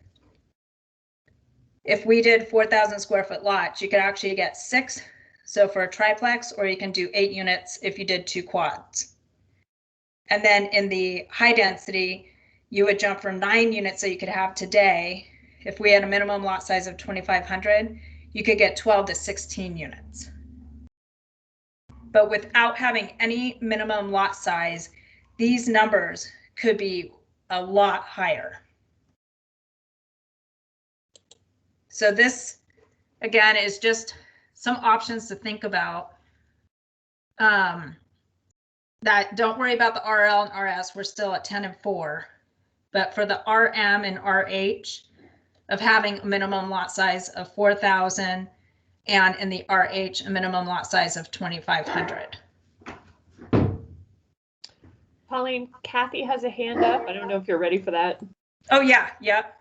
If we did 4,000 square foot lots, you could actually get 6. So for a triplex, or you can do 8 units if you did 2 quads. And then in the high density, you would jump from 9 units that you could have today. If we had a minimum lot size of 2,500, you could get 12 to 16 units. But without having any minimum lot size, these numbers could be a lot higher. So this, again, is just some options to think about. That don't worry about the RL and RS, we're still at 10 and 4. But for the RM and RH, of having a minimum lot size of 4,000, and in the RH, a minimum lot size of 2,500. Pauline, Kathy has a hand up. I don't know if you're ready for that. Oh yeah, yep.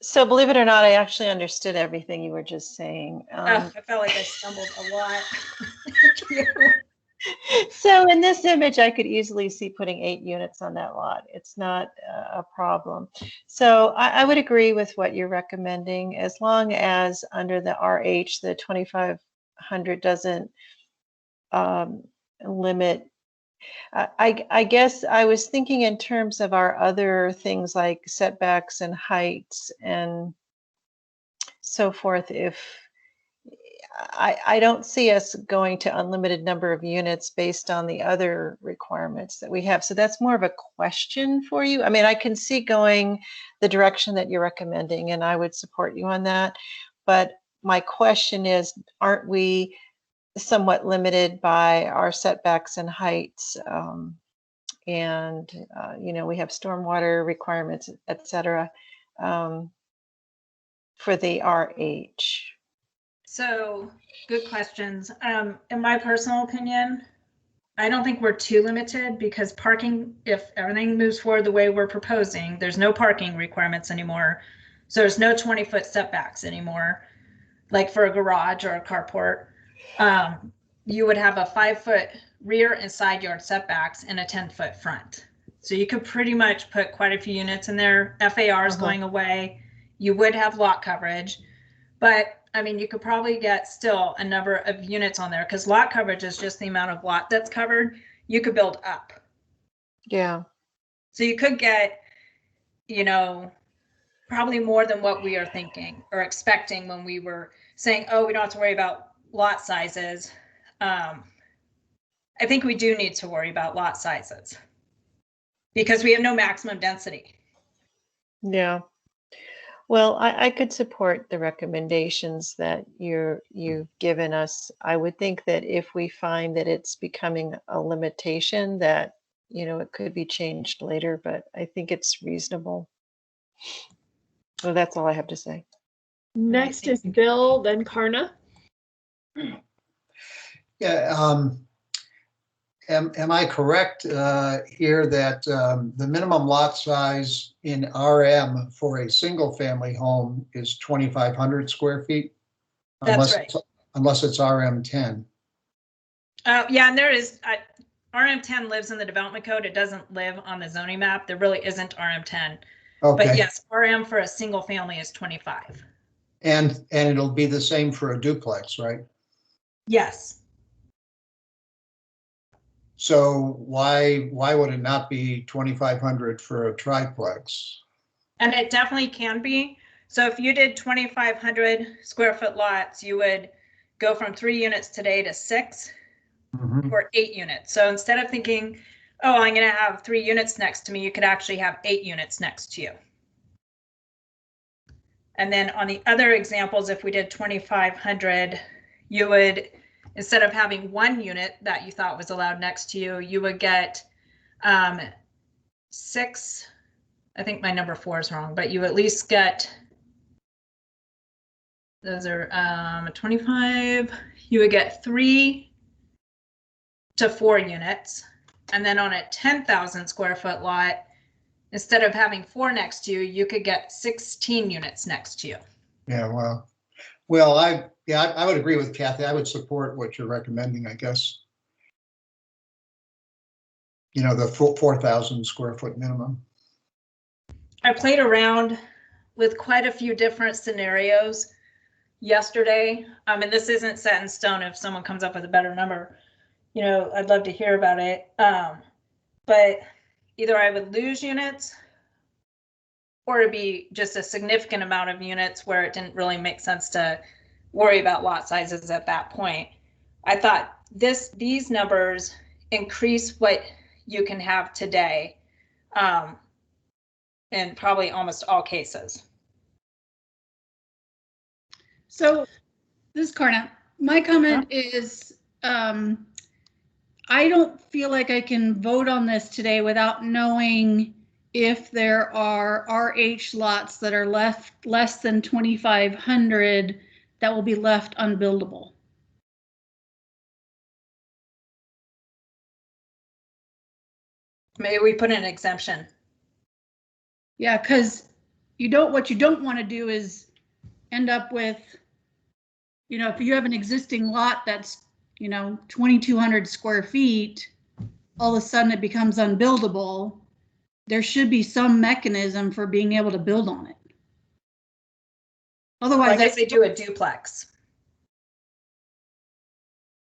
So believe it or not, I actually understood everything you were just saying. I felt like I stumbled a lot. So in this image, I could easily see putting 8 units on that lot. It's not a problem. So I would agree with what you're recommending, as long as under the RH, the 2,500 doesn't limit. I guess I was thinking in terms of our other things like setbacks and heights and so forth. If I don't see us going to unlimited number of units based on the other requirements that we have. So that's more of a question for you. I mean, I can see going the direction that you're recommending, and I would support you on that. But my question is, aren't we somewhat limited by our setbacks and heights? And you know, we have stormwater requirements, et cetera, for the RH. So good questions. In my personal opinion, I don't think we're too limited, because parking, if everything moves forward the way we're proposing, there's no parking requirements anymore. So there's no 20-foot setbacks anymore, like for a garage or a carport. You would have a 5-foot rear and side yard setbacks and a 10-foot front. So you could pretty much put quite a few units in there. FAR is going away. You would have lot coverage, but I mean, you could probably get still a number of units on there, because lot coverage is just the amount of lot that's covered. You could build up. Yeah. So you could get, you know, probably more than what we are thinking or expecting when we were saying, oh, we don't have to worry about lot sizes. I think we do need to worry about lot sizes, because we have no maximum density. Yeah. Well, I could support the recommendations that you've given us. I would think that if we find that it's becoming a limitation, that, you know, it could be changed later, but I think it's reasonable. So that's all I have to say. Next is Bill, then Karna. Yeah, am I correct here that the minimum lot size in RM for a single family home is 2,500 square feet? That's right. Unless it's RM 10. Yeah, and there is, RM 10 lives in the development code. It doesn't live on the zoning map. There really isn't RM 10. Okay. But yes, RM for a single family is 25. And it'll be the same for a duplex, right? Yes. So why would it not be 2,500 for a triplex? And it definitely can be. So if you did 2,500 square foot lots, you would go from 3 units today to 6 or 8 units. So instead of thinking, oh, I'm going to have 3 units next to me, you could actually have 8 units next to you. And then on the other examples, if we did 2,500, you would, instead of having 1 unit that you thought was allowed next to you, you would get 6. I think my number 4 is wrong, but you at least get, those are 25. You would get 3 to 4 units. And then on a 10,000 square foot lot, instead of having 4 next to you, you could get 16 units next to you. Yeah, well, I would agree with Kathy. I would support what you're recommending, I guess. You know, the 4,000 square foot minimum. I played around with quite a few different scenarios yesterday. And this isn't set in stone. If someone comes up with a better number, you know, I'd love to hear about it. But either I would lose units, or it'd be just a significant amount of units where it didn't really make sense to worry about lot sizes at that point. I thought these numbers increase what you can have today in probably almost all cases. So this is Karna. My comment is, I don't feel like I can vote on this today without knowing if there are RH lots that are left less than 2,500 that will be left unbuildable. Maybe we put an exemption. Yeah, because what you don't want to do is end up with, if you have an existing lot that's, 2,200 square feet, all of a sudden it becomes unbuildable. There should be some mechanism for being able to build on it. Otherwise, I guess they do a duplex.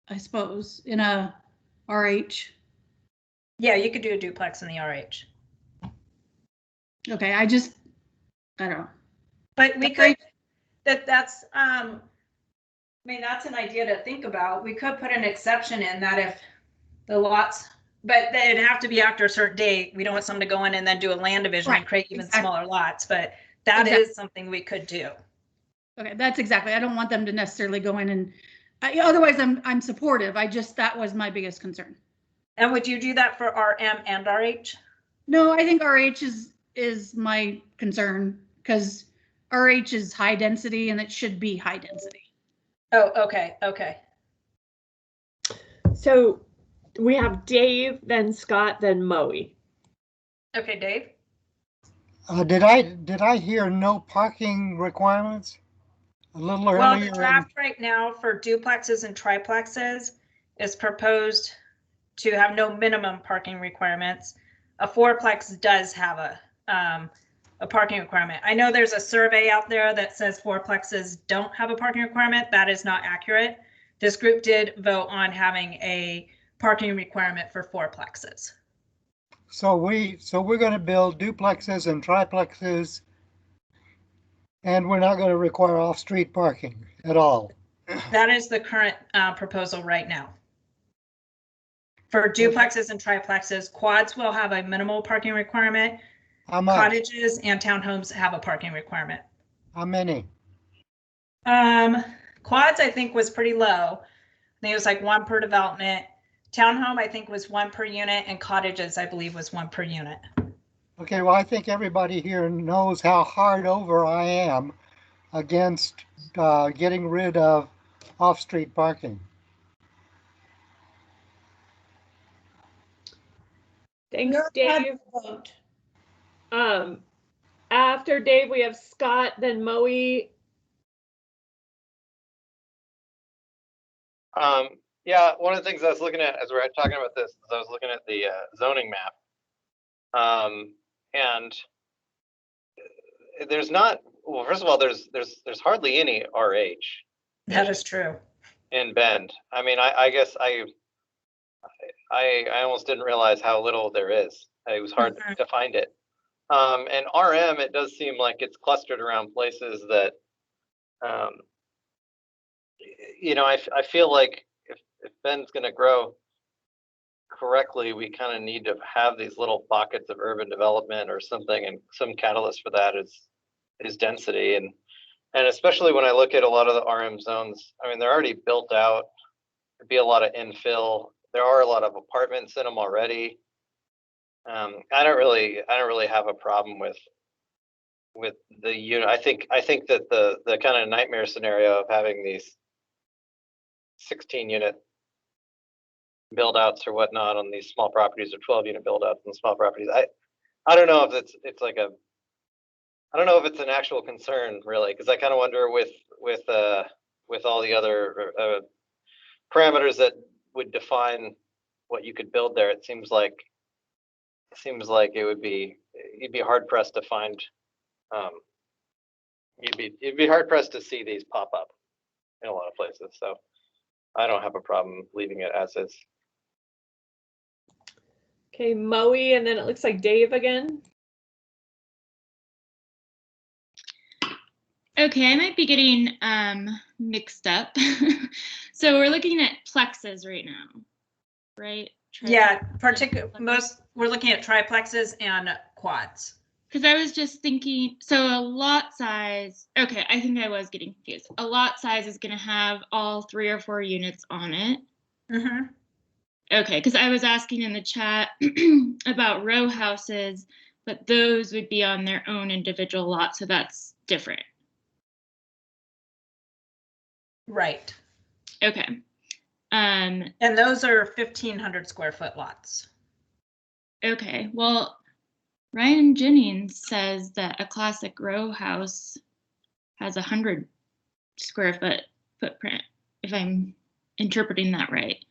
I suppose in a RH. Yeah, you could do a duplex in the RH. Okay, I don't know. But we could, that's an idea to think about. We could put an exception in that if the lots, but it'd have to be after a certain date. We don't want someone to go in and then do a land division and create even smaller lots, but that is something we could do. Okay, that's exactly. I don't want them to necessarily go in and, otherwise I'm supportive. That was my biggest concern. And would you do that for RM and RH? No, I think RH is my concern because RH is high density and it should be high density. Oh, okay, okay. So we have Dave, then Scott, then Moe. Okay, Dave? Did I hear no parking requirements a little earlier? Well, the draft right now for duplexes and triplexes is proposed to have no minimum parking requirements. A fourplex does have a parking requirement. I know there's a survey out there that says fourplexes don't have a parking requirement. That is not accurate. This group did vote on having a parking requirement for fourplexes. So we're going to build duplexes and triplexes, and we're not going to require off-street parking at all. That is the current proposal right now. For duplexes and triplexes, quads will have a minimal parking requirement. How much? Cottages and townhomes have a parking requirement. How many? Quads, I think, was pretty low. I think it was like 1 per development. Townhome, I think, was 1 per unit, and cottages, I believe, was 1 per unit. Okay, well, I think everybody here knows how hard over I am against getting rid of off-street parking. Thanks, Dave. After Dave, we have Scott, then Moe. Yeah, one of the things I was looking at as we were talking about this is I was looking at the zoning map, and there's not. Well, first of all, there's hardly any RH. That is true. In Bend, I mean, I guess I almost didn't realize how little there is. It was hard to find it. And RM, it does seem like it's clustered around places that, I feel like if Bend's going to grow correctly, we kind of need to have these little pockets of urban development or something, and some catalyst for that is density, and especially when I look at a lot of the RM zones, I mean, they're already built out. There'd be a lot of infill. There are a lot of apartments in them already. I don't really have a problem with the unit. I think that the kind of nightmare scenario of having these 16 unit build outs or whatnot on these small properties, or 12 unit build outs on small properties. I don't know if it's like I don't know if it's an actual concern really, because I kind of wonder with all the other parameters that would define what you could build there. It seems like you'd be hard pressed to find. You'd be hard pressed to see these pop up in a lot of places. So I don't have a problem leaving it as is. Okay, Moe, and then it looks like Dave again. Okay, I might be getting mixed up. So we're looking at plexes right now, right? Yeah, we're looking at triplexes and quads. Because I was just thinking, so a lot size, okay, I think I was getting confused. A lot size is going to have all 3 or 4 units on it. Mm-hmm. Okay, because I was asking in the chat about row houses, but those would be on their own individual lot, so that's different. Right. Okay. And those are 1,500 square foot lots. Okay, well, Ryan Jennings says that a classic row house has 100 square foot footprint, if I'm interpreting that right.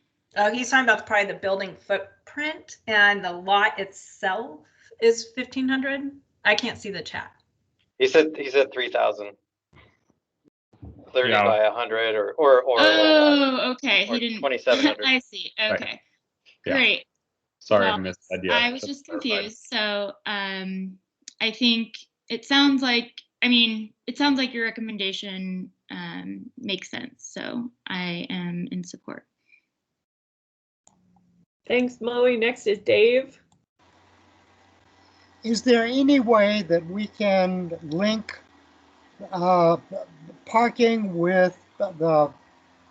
He's talking about probably the building footprint, and the lot itself is 1,500. I can't see the chat. He said 3,000. 30 Yeah. by 100 or Oh, okay. or He didn't. 2,700. I see. Okay. Right. Yeah. Great. Sorry, Well, I missed that. Yeah, I was just confused. So I think it sounds like, it sounds like your recommendation makes sense. So I am in support. Thanks, Molly. Next is Dave. Is there any way that we can link parking with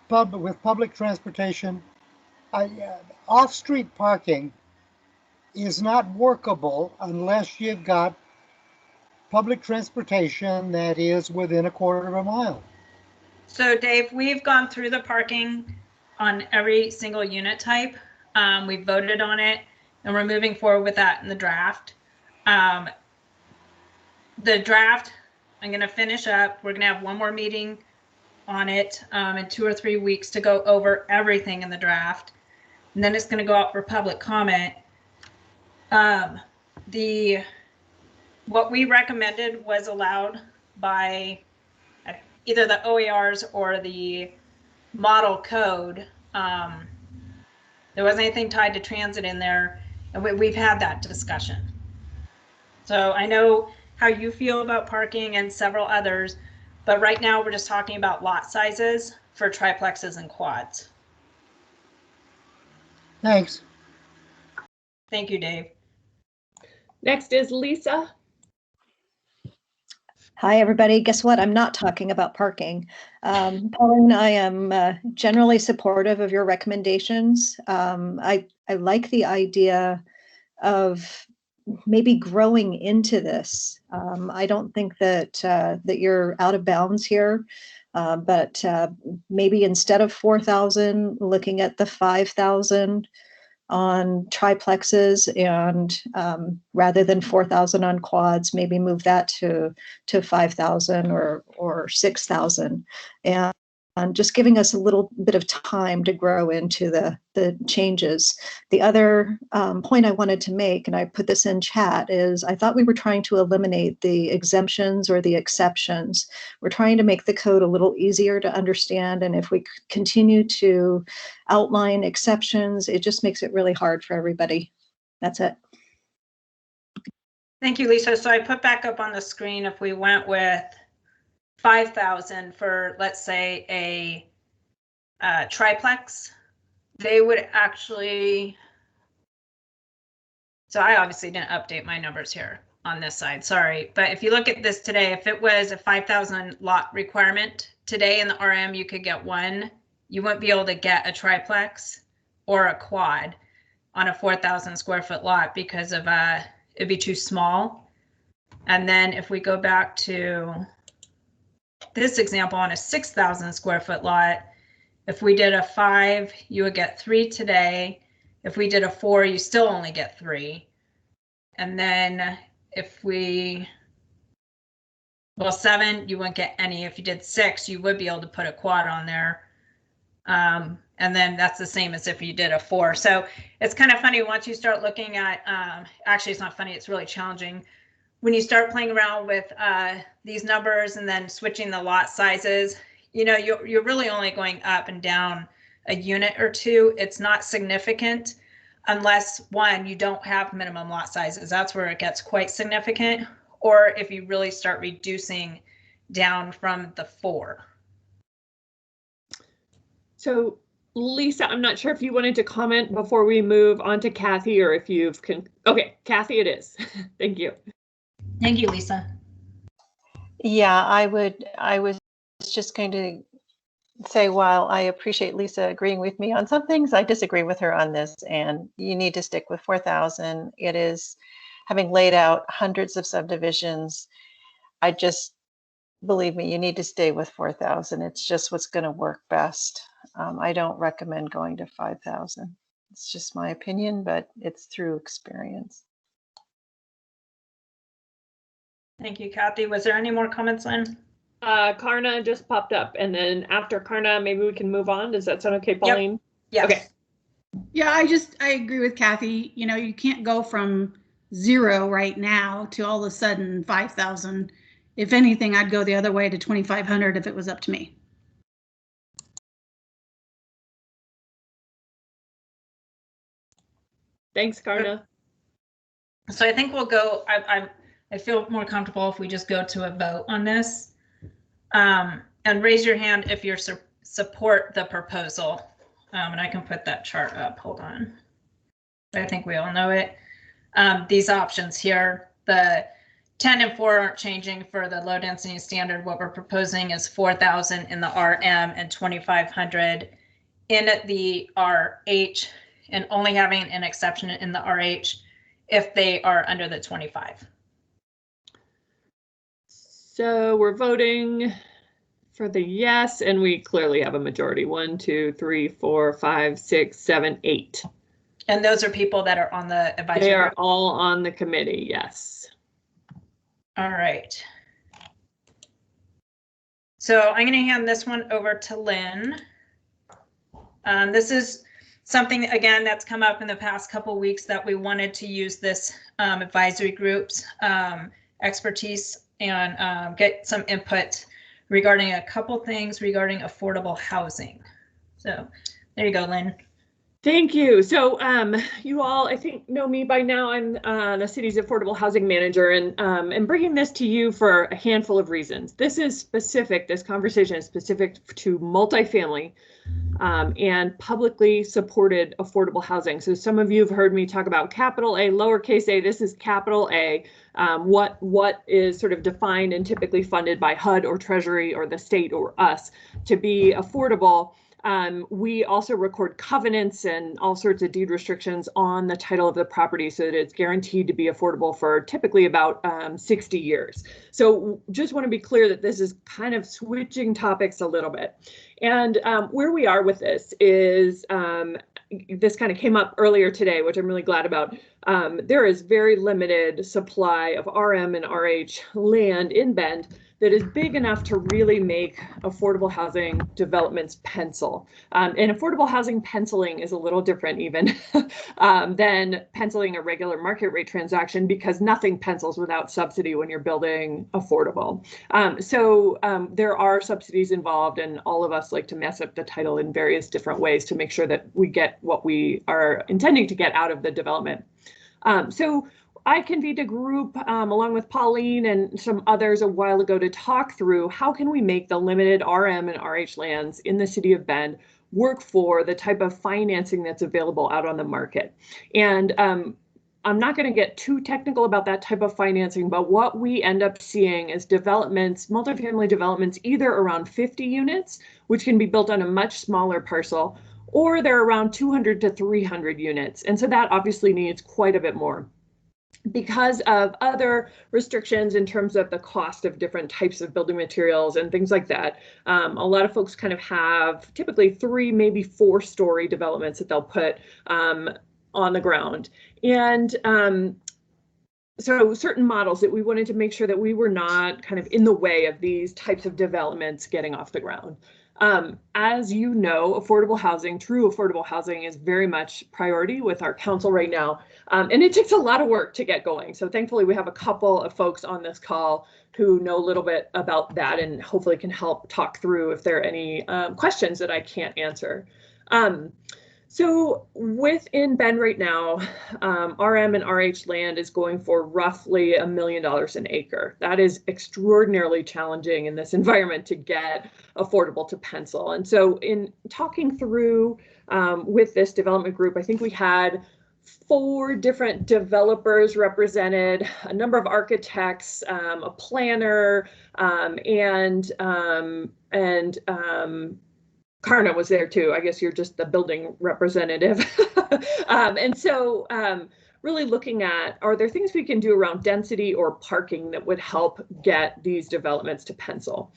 public transportation? Off-street parking is not workable unless you've got public transportation that is within a quarter of a mile. So Dave, we've gone through the parking on every single unit type. We voted on it, and we're moving forward with that in the draft. The draft, I'm going to finish up. We're going to have one more meeting on it in 2 or 3 weeks to go over everything in the draft. And then it's going to go out for public comment. What we recommended was allowed by either the OERs or the model code. There wasn't anything tied to transit in there, and we've had that discussion. So I know how you feel about parking and several others, but right now we're just talking about lot sizes for triplexes and quads. Thanks. Thank you, Dave. Next is Lisa. Hi, everybody. Guess what? I'm not talking about parking. Pauline, I am generally supportive of your recommendations. I like the idea of maybe growing into this. I don't think that that you're out of bounds here, but maybe instead of 4,000, looking at the 5,000 on triplexes, and rather than 4,000 on quads, maybe move that to 5,000 or 6,000, and just giving us a little bit of time to grow into the changes. The other point I wanted to make, and I put this in chat, is I thought we were trying to eliminate the exemptions or the exceptions. We're trying to make the code a little easier to understand, and if we continue to outline exceptions, it just makes it really hard for everybody. That's it. Thank you, Lisa. So I put back up on the screen, if we went with 5,000 for, let's say, a triplex, they would actually, so I obviously didn't update my numbers here on this side, sorry. But if you look at this today, if it was a 5,000 lot requirement, today in the RM, you could get one. You wouldn't be able to get a triplex or a quad on a 4,000 square foot lot because of it'd be too small. And then if we go back to this example on a 6,000 square foot lot, if we did a 5, you would get 3 today. If we did a 4, you still only get 3. And then if we, well, 7, you wouldn't get any. If you did 6, you would be able to put a quad on there. And then that's the same as if you did a 4. So it's kind of funny once you start looking at, actually it's not funny, it's really challenging. When you start playing around with these numbers and then switching the lot sizes, you know, you're really only going up and down a unit or two. It's not significant unless, one, you don't have minimum lot sizes. That's where it gets quite significant. Or if you really start reducing down from the 4. So Lisa, I'm not sure if you wanted to comment before we move on to Kathy, or if you've okay, Kathy it is. Thank you. Thank you, Lisa. Yeah, I was just going to say, while I appreciate Lisa agreeing with me on some things, I disagree with her on this, and you need to stick with 4,000. It is, having laid out hundreds of subdivisions, I just, believe me, you need to stay with 4,000. It's just what's going to work best. I don't recommend going to 5,000. It's just my opinion, but it's through experience. Thank you, Kathy. Was there any more comments, Lynn? Karna just popped up, and then after Karna, maybe we can move on. Does that sound okay, Pauline? Yes. Okay. Yeah, I agree with Kathy. You know, you can't go from 0 right now to all of a sudden 5,000. If anything, I'd go the other way to 2,500 if it was up to me. Thanks, Karna. So I think we'll go, I feel more comfortable if we just go to a vote on this. And raise your hand if you support the proposal. And I can put that chart up, hold on. I think we all know it. These options here, the 10 and 4 aren't changing for the low density standard. What we're proposing is 4,000 in the RM and 2,500 in the RH, and only having an exception in the RH if they are under the 25. So we're voting for the yes, and we clearly have a majority. 1, 2, 3, 4, 5, 6, 7, 8. And those are people that are on the advisory They are group? all on the committee, yes. All right. So I'm going to hand this one over to Lynn. This is something, again, that's come up in the past couple of weeks that we wanted to use this advisory group's expertise and get some input regarding a couple things regarding affordable housing. So there you go, Lynn. Thank you. So you all, I think, know me by now. I'm the city's affordable housing manager, and bringing this to you for a handful of reasons. This is specific, this conversation is specific to multifamily and publicly supported affordable housing. So some of you have heard me talk about capital A, lowercase a. This is capital A. What is sort of defined and typically funded by HUD or Treasury or the state or us to be affordable. We also record covenants and all sorts of deed restrictions on the title of the property so that it's guaranteed to be affordable for typically about 60 years. So just want to be clear that this is kind of switching topics a little bit. And where we are with this is this kind of came up earlier today, which I'm really glad about. There is very limited supply of RM and RH land in Bend that is big enough to really make affordable housing developments pencil. And affordable housing penciling is a little different even than penciling a regular market rate transaction, because nothing pencils without subsidy when you're building affordable. So there are subsidies involved, and all of us like to mess up the title in various different ways to make sure that we get what we are intending to get out of the development. So I convened a group along with Pauline and some others a while ago to talk through how can we make the limited RM and RH lands in the city of Bend work for the type of financing that's available out on the market. And I'm not going to get too technical about that type of financing, but what we end up seeing is developments, multifamily developments, either around 50 units, which can be built on a much smaller parcel, or they're around 200 to 300 units. And so that obviously needs quite a bit more, because of other restrictions in terms of the cost of different types of building materials and things like that. A lot of folks kind of have typically 3, maybe 4-story developments that they'll put on the ground. And so certain models that we wanted to make sure that we were not kind of in the way of these types of developments getting off the ground. As you know, affordable housing, true affordable housing, is very much priority with our council right now. And it takes a lot of work to get going. So thankfully we have a couple of folks on this call who know a little bit about that and hopefully can help talk through if there are any questions that I can't answer. So within Bend right now, RM and RH land is going for roughly $1 million an acre. That is extraordinarily challenging in this environment to get affordable to pencil. And so in talking through with this development group, I think we had 4 different developers represented, a number of architects, a planner, and Karna was there too. I guess you're just the building representative. And so really looking at, are there things we can do around density or parking that would help get these developments to pencil?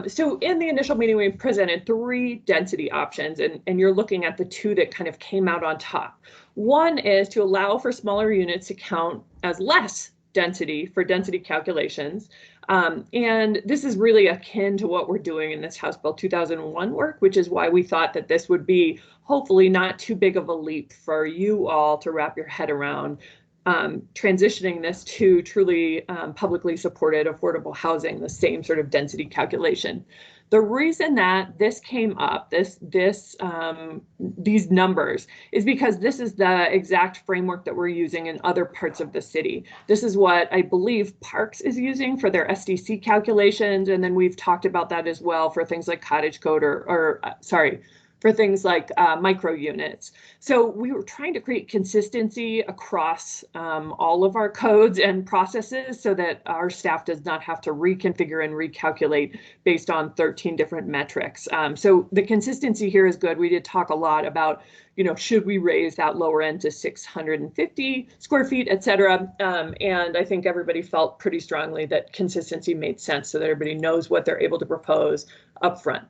So in the initial meeting, we presented 3 density options, and you're looking at the 2 that kind of came out on top. One is to allow for smaller units to count as less density for density calculations. And this is really akin to what we're doing in this House Bill 2001 work, which is why we thought that this would be hopefully not too big of a leap for you all to wrap your head around, transitioning this to truly publicly supported affordable housing, the same sort of density calculation. The reason that this came up, these numbers, is because this is the exact framework that we're using in other parts of the city. This is what I believe Parks is using for their SDC calculations, and then we've talked about that as well for things like cottage code for things like micro units. So we were trying to create consistency across all of our codes and processes so that our staff does not have to reconfigure and recalculate based on 13 different metrics. So the consistency here is good. We did talk a lot about, should we raise that lower end to 650 square feet, et cetera. And I think everybody felt pretty strongly that consistency made sense so that everybody knows what they're able to propose up front.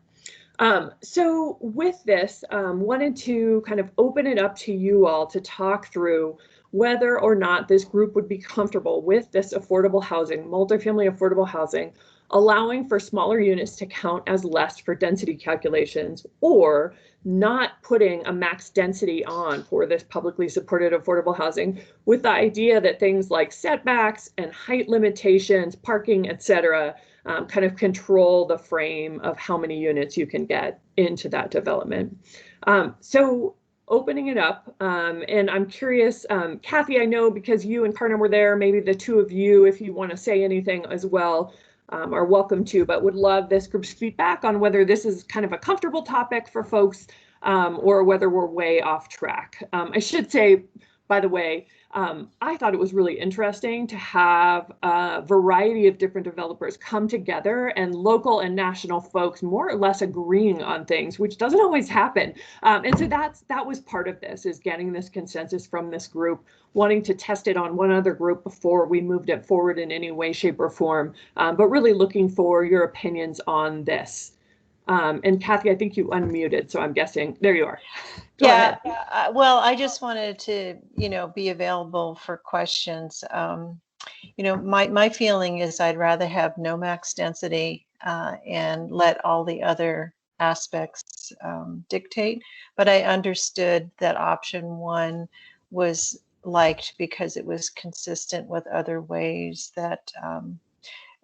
So with this, wanted to kind of open it up to you all to talk through whether or not this group would be comfortable with this affordable housing, multifamily affordable housing, allowing for smaller units to count as less for density calculations, or not putting a max density on for this publicly supported affordable housing, with the idea that things like setbacks and height limitations, parking, et cetera, kind of control the frame of how many units you can get into that development. So opening it up, and I'm curious, Kathy, I know because you and Karna were there, maybe the 2 of you, if you want to say anything as well, are welcome to, but would love this group's feedback on whether this is kind of a comfortable topic for folks or whether we're way off track. I should say, by the way, I thought it was really interesting to have a variety of different developers come together and local and national folks more or less agreeing on things, which doesn't always happen. And so that was part of this, is getting this consensus from this group, wanting to test it on one other group before we moved it forward in any way, shape, or form, but really looking for your opinions on this. And Kathy, I think you unmuted, so I'm guessing, there you are. Go ahead. Well, I just wanted to, be available for questions. My feeling is I'd rather have no max density and let all the other aspects dictate. But I understood that option 1 was liked because it was consistent with other ways that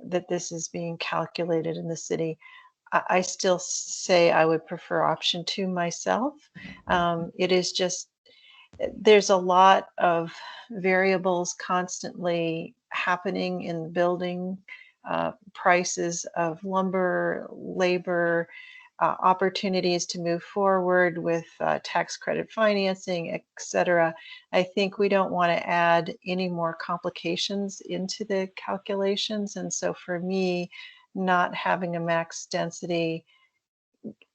that this is being calculated in the city. I still say I would prefer option 2 myself. It is just, there's a lot of variables constantly happening in the building, prices of lumber, labor, opportunities to move forward with tax credit financing, et cetera. I think we don't want to add any more complications into the calculations. And so for me, not having a max density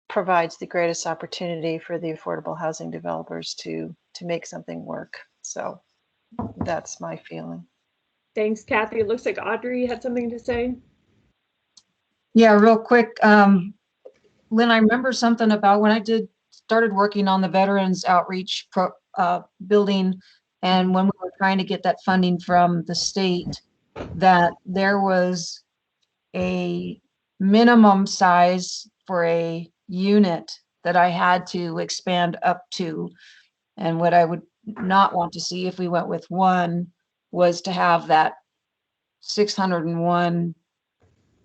provides the greatest opportunity for the affordable housing developers to make something work. So that's my feeling. Thanks, Kathy. It looks like Audrey had something to say. Yeah, real quick. Lynn, I remember something about when I started working on the Veterans Outreach building, and when we were trying to get that funding from the state, that there was a minimum size for a unit that I had to expand up to. And what I would not want to see if we went with 1 was to have that 601.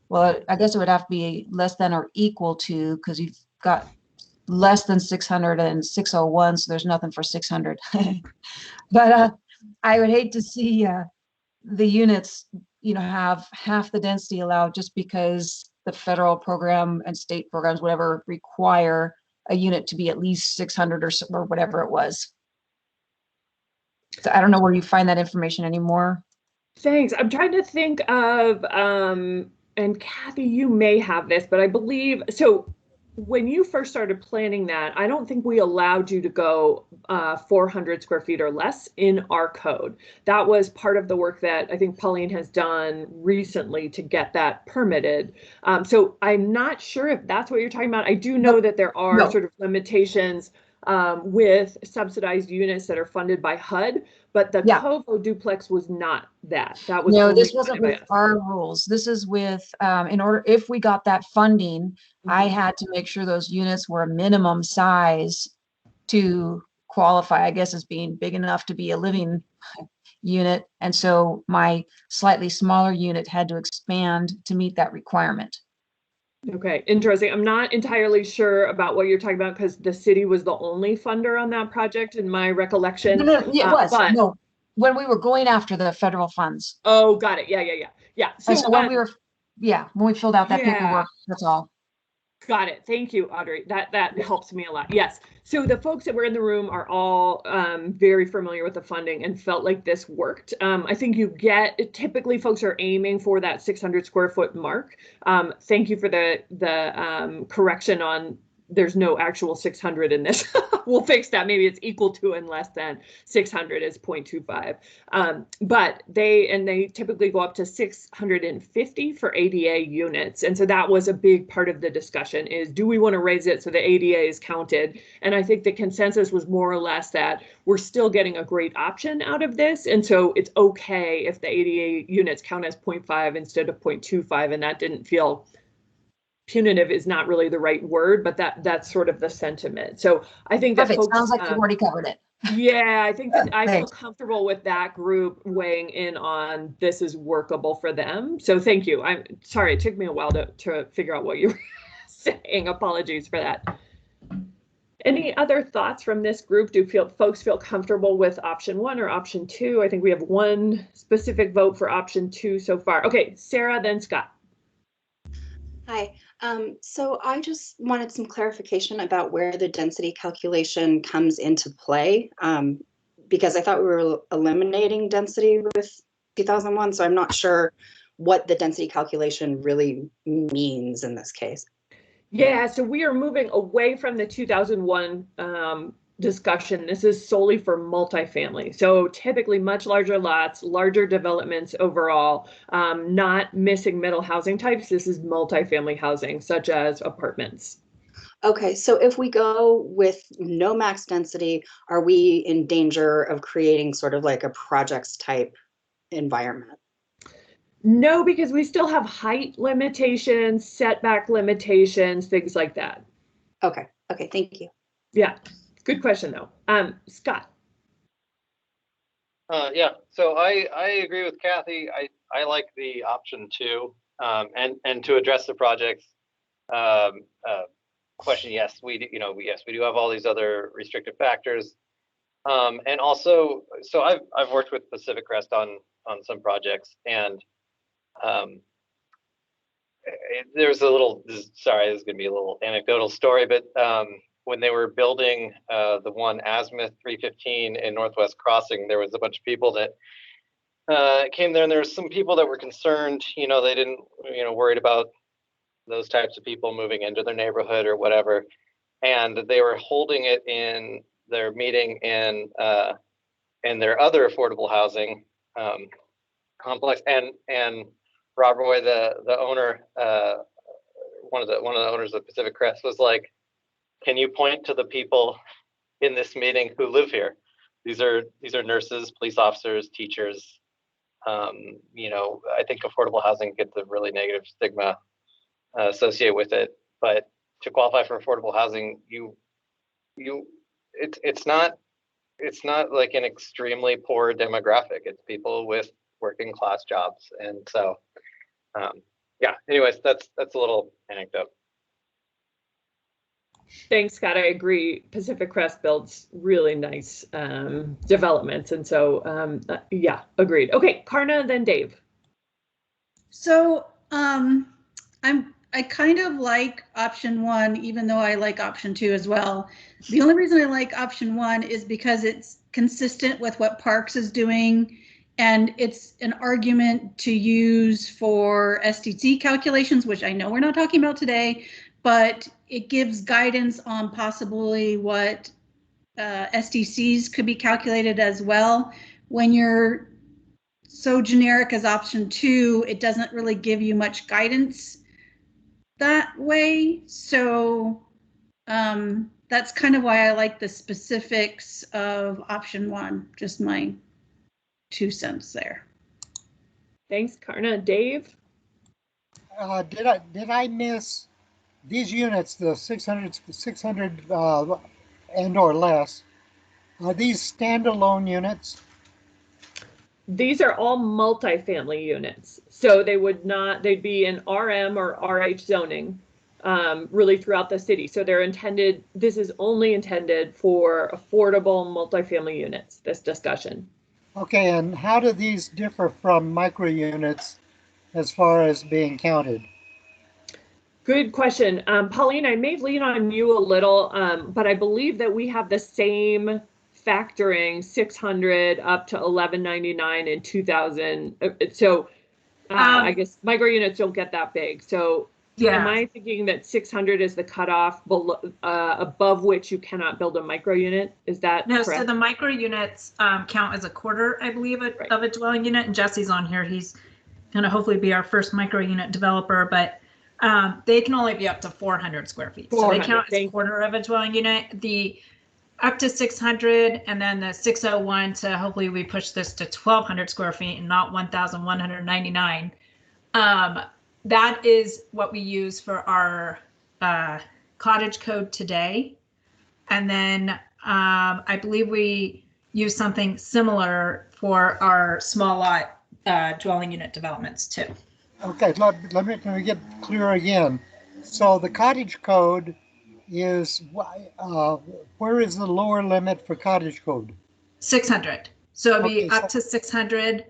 Well, I guess it would have to be less than or equal to, because you've got less than 600 and 601, so there's nothing for 600. But I would hate to see the units, have half the density allowed just because the federal program and state programs, whatever, require a unit to be at least 600 or whatever it was. So I don't know where you find that information anymore. Thanks. I'm trying to think of, and Kathy, you may have this, but I believe, so when you first started planning that, I don't think we allowed you to go 400 square feet or less in our code. That was part of the work that I think Pauline has done recently to get that permitted. So I'm not sure if that's what you're talking about. I do know that there are sort of limitations with subsidized units that are funded by HUD, but the Covo duplex was not that. That was no, only this wasn't with our rules. This is with, if we got that funding, I had to make sure those units were a minimum size to qualify, I guess, as being big enough to be a living unit. And so my slightly smaller unit had to expand to meet that requirement. Okay, interesting. I'm not entirely sure about what you're talking about because the city was the only funder on that project in my recollection. No, it was. No, when we were going after the federal funds. Oh, got it. Yeah. So when when we filled out that paperwork, that's all. Got it. Thank you, Audrey. That helps me a lot. Yes. So the folks that were in the room are all very familiar with the funding and felt like this worked. I think typically folks are aiming for that 600 square foot mark. Thank you for the correction on there's no actual 600 in this. We'll fix that. Maybe it's equal to and less than 600 is 0.25. But they typically go up to 650 for ADA units. And so that was a big part of the discussion is, do we want to raise it so the ADA is counted? And I think the consensus was more or less that we're still getting a great option out of this. And so it's okay if the ADA units count as 0.5 instead of 0.25. And that didn't feel punitive is not really the right word, but that's sort of the sentiment. So I think that folks, sounds like you've already covered it. Yeah, I think that I feel comfortable with that group weighing in on this is workable for them. So thank you. I'm sorry, it took me a while to figure out what you were saying. Apologies for that. Any other thoughts from this group? Do folks feel comfortable with option 1 or option 2? I think we have one specific vote for option 2 so far. Okay, Sarah, then Scott. Hi. So I just wanted some clarification about where the density calculation comes into play, because I thought we were eliminating density with 2001. So I'm not sure what the density calculation really means in this case. Yeah, so we are moving away from the 2001 discussion. This is solely for multifamily. So typically much larger lots, larger developments overall, not missing middle housing types. This is multifamily housing, such as apartments. Okay, so if we go with no max density, are we in danger of creating sort of like a projects type environment? No, because we still have height limitations, setback limitations, things like that. Okay, thank you. Yeah. Good question, though. Scott. Yeah, so I agree with Kathy. I like the option 2, and to address the projects question. Yes, we do have all these other restrictive factors, and also, so I've worked with Pacific Crest on some projects, and there's a little. Sorry, this is gonna be a little anecdotal story, but when they were building the one Azimuth 315 in Northwest Crossing, there was a bunch of people that came there, and there were some people that were concerned. They didn't, worried about those types of people moving into their neighborhood or whatever, and they were holding it in their meeting in their other affordable housing complex, and Rob Roy, the owner, one of the owners of Pacific Crest, was like, can you point to the people in this meeting who live here? These are nurses, police officers, teachers. I think affordable housing gets a really negative stigma associated with it. But to qualify for affordable housing, it's not like an extremely poor demographic. It's people with working class jobs, and so yeah. Anyways, that's a little anecdote. Thanks, Scott. I agree. Pacific Crest builds really nice developments. And so, yeah, agreed. Okay, Karna, then Dave. So I kind of like option 1, even though I like option 2 as well. The only reason I like option 1 is because it's consistent with what Parks is doing, and it's an argument to use for STC calculations, which I know we're not talking about today, but it gives guidance on possibly what STCs could be calculated as well. When you're so generic as option 2, it doesn't really give you much guidance that way. So that's kind of why I like the specifics of option 1, just my 2 cents there. Thanks, Karna. Dave? Did I miss these units, the 600 and or less? Are these standalone units? These are all multifamily units. So they would not, they'd be in RM or RH zoning really throughout the city. So they're intended, this is only intended for affordable multifamily units, this discussion. Okay, and how do these differ from micro units as far as being counted? Good question. Pauline, I may lean on you a little, but I believe that we have the same factoring 600 up to 1199 in 2000. So I guess micro units don't get that big. So Yeah. am I thinking that 600 is the cutoff below, above which you cannot build a micro unit? Is that No, correct? so the micro units count as a quarter, I believe, of a dwelling unit. And Jesse's on here. He's going to hopefully be our first micro unit developer, but they can only be up to 400 square feet. So they count as a quarter of a dwelling unit. The up to 600 and then the 601 to hopefully we push this to 1,200 square feet and not 1,199. That is what we use for our cottage code today. And then I believe we use something similar for our small lot dwelling unit developments too. Okay, let me get clear again. So the cottage code is, where is the lower limit for cottage code? 600. So it'd be up to 600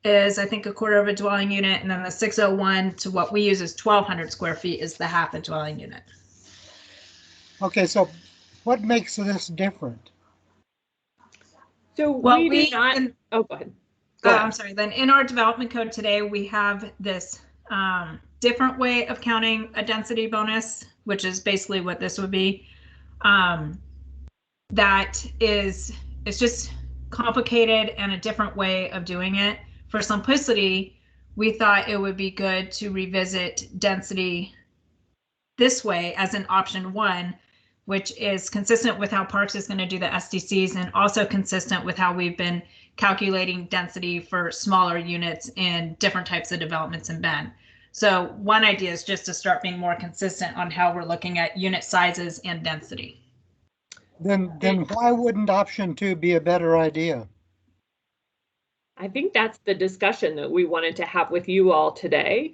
is I think a quarter of a dwelling unit, and then the 601 to what we use is 1,200 square feet is the half a dwelling unit. Okay, so what makes this different? So well, we do not. Oh, go ahead. I'm sorry. Then in our development code today, we have this different way of counting a density bonus, which is basically what this would be. That is, it's just complicated and a different way of doing it. For simplicity, we thought it would be good to revisit density this way as an option 1, which is consistent with how Parks is going to do the SDCs and also consistent with how we've been calculating density for smaller units in different types of developments in Bend. So one idea is just to start being more consistent on how we're looking at unit sizes and density. Then why wouldn't option 2 be a better idea? I think that's the discussion that we wanted to have with you all today,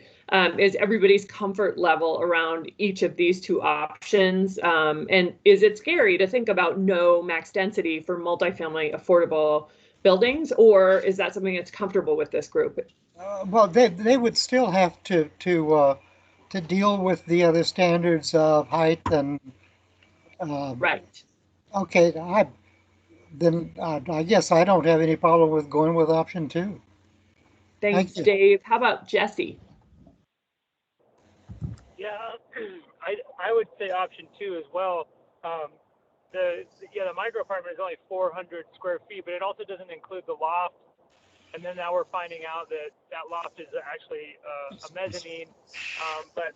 is everybody's comfort level around each of these 2 options. And is it scary to think about no max density for multifamily affordable buildings, or is that something that's comfortable with this group? Well, they would still have to deal with the other standards of height and right. Okay, I guess I don't have any problem with going with option 2. Thanks, Dave. How about Jesse? Yeah, I would say option 2 as well. The micro apartment is only 400 square feet, but it also doesn't include the loft. And then now we're finding out that that loft is actually a mezzanine. But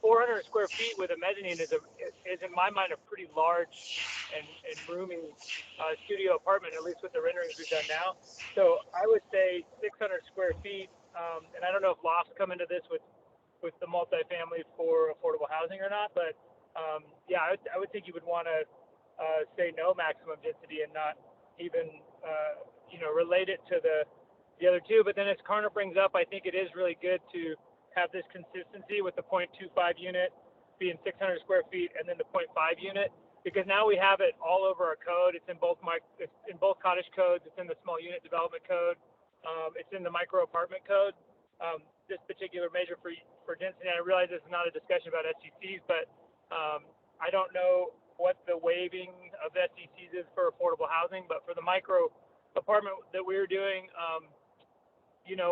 400 square feet with a mezzanine is in my mind a pretty large and roomy studio apartment, at least with the renderings we've done now. So I would say 600 square feet. And I don't know if lofts come into this with the multifamily for affordable housing or not, but I would think you would want to say no maximum density and not even relate it to the other 2. But then as Karna brings up, I think it is really good to have this consistency with the 0.25 unit being 600 square feet and then the 0.5 unit, because now we have it all over our code. It's in both cottage codes. It's in the small unit development code. It's in the micro apartment code. This particular measure for density, I realize this is not a discussion about SCCs, but I don't know what the waiving of SCCs is for affordable housing, but for the micro apartment that we were doing,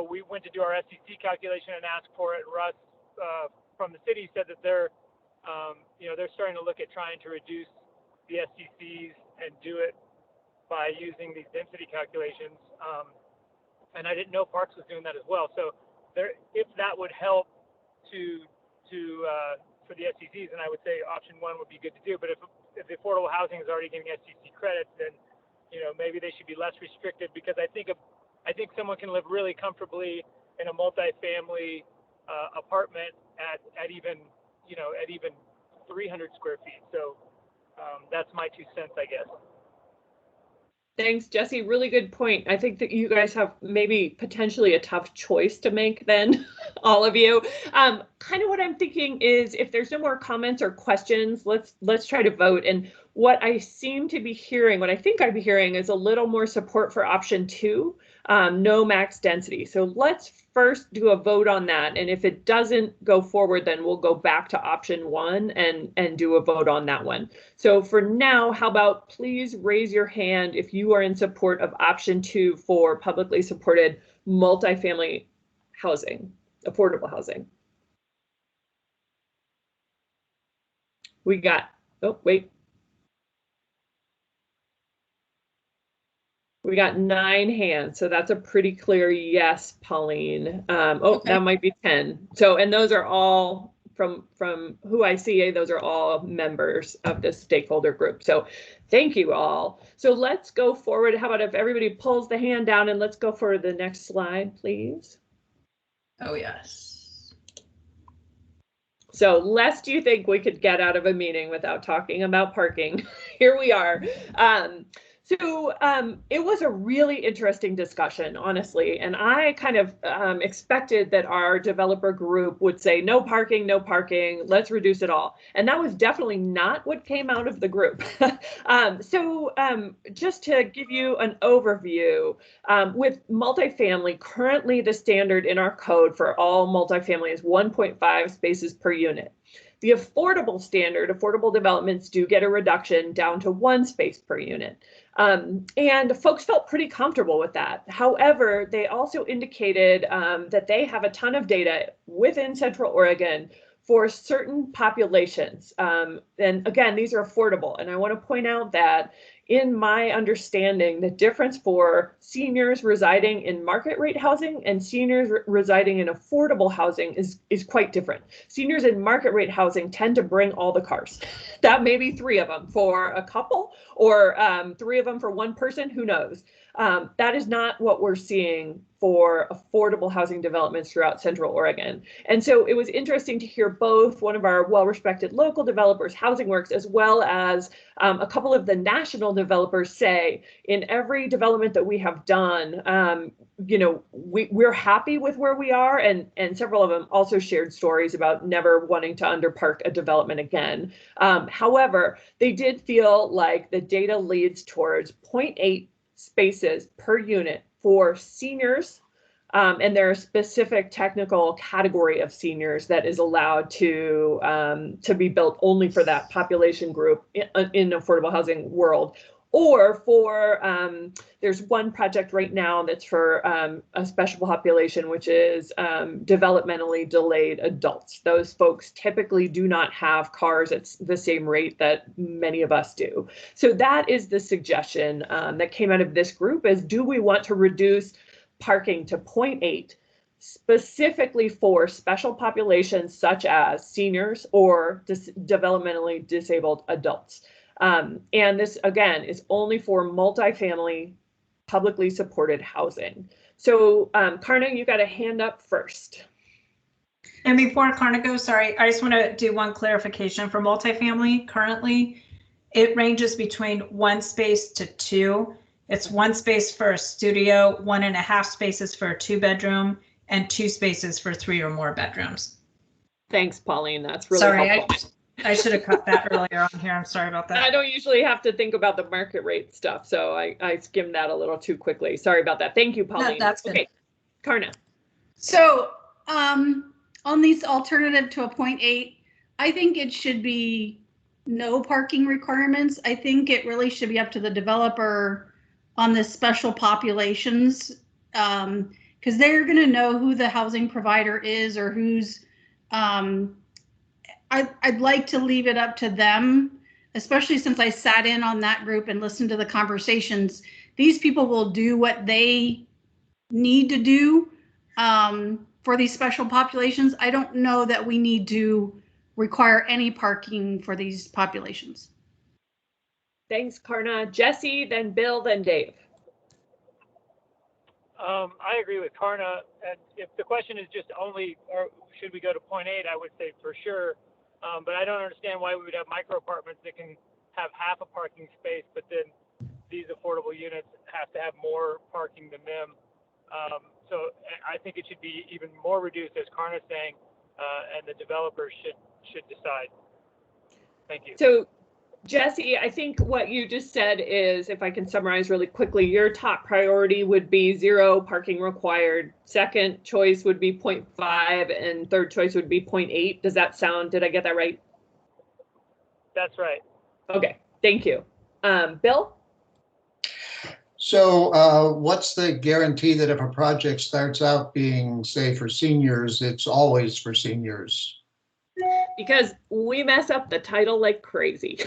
we went to do our SCC calculation and asked for it. Russ from the city said that they're starting to look at trying to reduce the SCCs and do it by using these density calculations. And I didn't know Parks was doing that as well. So if that would help for the SCCs, then I would say option one would be good to do. But if the affordable housing is already getting SCC credits, then maybe they should be less restricted, because I think someone can live really comfortably in a multifamily apartment at even 300 square feet. So that's my 2 cents, I guess. Thanks, Jesse. Really good point. I think that you guys have maybe potentially a tough choice to make then, all of you. Kind of what I'm thinking is, if there's no more comments or questions, let's try to vote. And what I seem to be hearing, what I think I'd be hearing, is a little more support for option 2, no max density. So let's first do a vote on that. And if it doesn't go forward, then we'll go back to option 1 and do a vote on that one. So for now, how about please raise your hand if you are in support of option 2 for publicly supported multifamily housing, affordable housing. We got, oh, wait. We got 9 hands, so that's a pretty clear yes, Pauline. Okay. That might be 10. So, and those are all from who I see, those are all members of this stakeholder group. So thank you all. So let's go forward. How about if everybody pulls the hand down, and let's go for the next slide, please. Oh, yes. So less do you think we could get out of a meeting without talking about parking? Here we are. So it was a really interesting discussion, honestly, and I kind of expected that our developer group would say, no parking, let's reduce it all. And that was definitely not what came out of the group. Just to give you an overview, with multifamily, currently the standard in our code for all multifamily is 1.5 spaces per unit. The affordable standard, affordable developments do get a reduction down to 1 space per unit. And folks felt pretty comfortable with that. However, they also indicated that they have a ton of data within Central Oregon for certain populations. And again, these are affordable. And I want to point out that in my understanding, the difference for seniors residing in market rate housing and seniors residing in affordable housing is quite different. Seniors in market rate housing tend to bring all the cars. That may be 3 of them for a couple, or 3 of them for one person, who knows. That is not what we're seeing for affordable housing developments throughout Central Oregon. And so it was interesting to hear both one of our well-respected local developers, Housing Works, as well as a couple of the national developers say, in every development that we have done, we're happy with where we are. And several of them also shared stories about never wanting to underpark a development again. However, they did feel like the data leads towards 0.8 spaces per unit for seniors, and there are specific technical category of seniors that is allowed to be built only for that population group in affordable housing world. Or for, there's one project right now that's for a special population, which is developmentally delayed adults. Those folks typically do not have cars at the same rate that many of us do. So that is the suggestion that came out of this group, is do we want to reduce parking to 0.8 specifically for special populations such as seniors or developmentally disabled adults? And this, again, is only for multifamily publicly supported housing. So Karna, you got a hand up first. And before Karna goes, sorry, I just want to do one clarification. For multifamily, currently, it ranges between 1 space to 2. It's 1 space for a studio, 1.5 spaces for a 2-bedroom, and 2 spaces for 3 or more bedrooms. Thanks, Pauline. That's really helpful. I should have cut that earlier on here. I'm sorry about I that. don't usually have to think about the market rate stuff, so I skimmed that a little too quickly. Sorry about that. Thank you, Pauline. That's good. Okay, Karna. So, on these alternative to a 0.8, I think it should be no parking requirements. I think it really should be up to the developer on the special populations, because they're going to know who the housing provider is or who's, I'd like to leave it up to them, especially since I sat in on that group and listened to the conversations. These people will do what they need to do for these special populations. I don't know that we need to require any parking for these populations. Thanks, Karna. Jesse, then Bill, then Dave. I agree with Karna. And if the question is just only, or should we go to 0.8, I would say for sure. But I don't understand why we would have micro apartments that can have half a parking space, but then these affordable units have to have more parking than them. So I think it should be even more reduced, as Karna's saying, and the developers should decide. Thank you. So, Jesse, I think what you just said is, if I can summarize really quickly, your top priority would be 0 parking required. Second choice would be 0.5, and third choice would be 0.8. Does that sound, did I get that right? That's right. Okay, thank you. Bill? So what's the guarantee that if a project starts out being, say, for seniors, it's always for seniors? Because we mess up the title like crazy.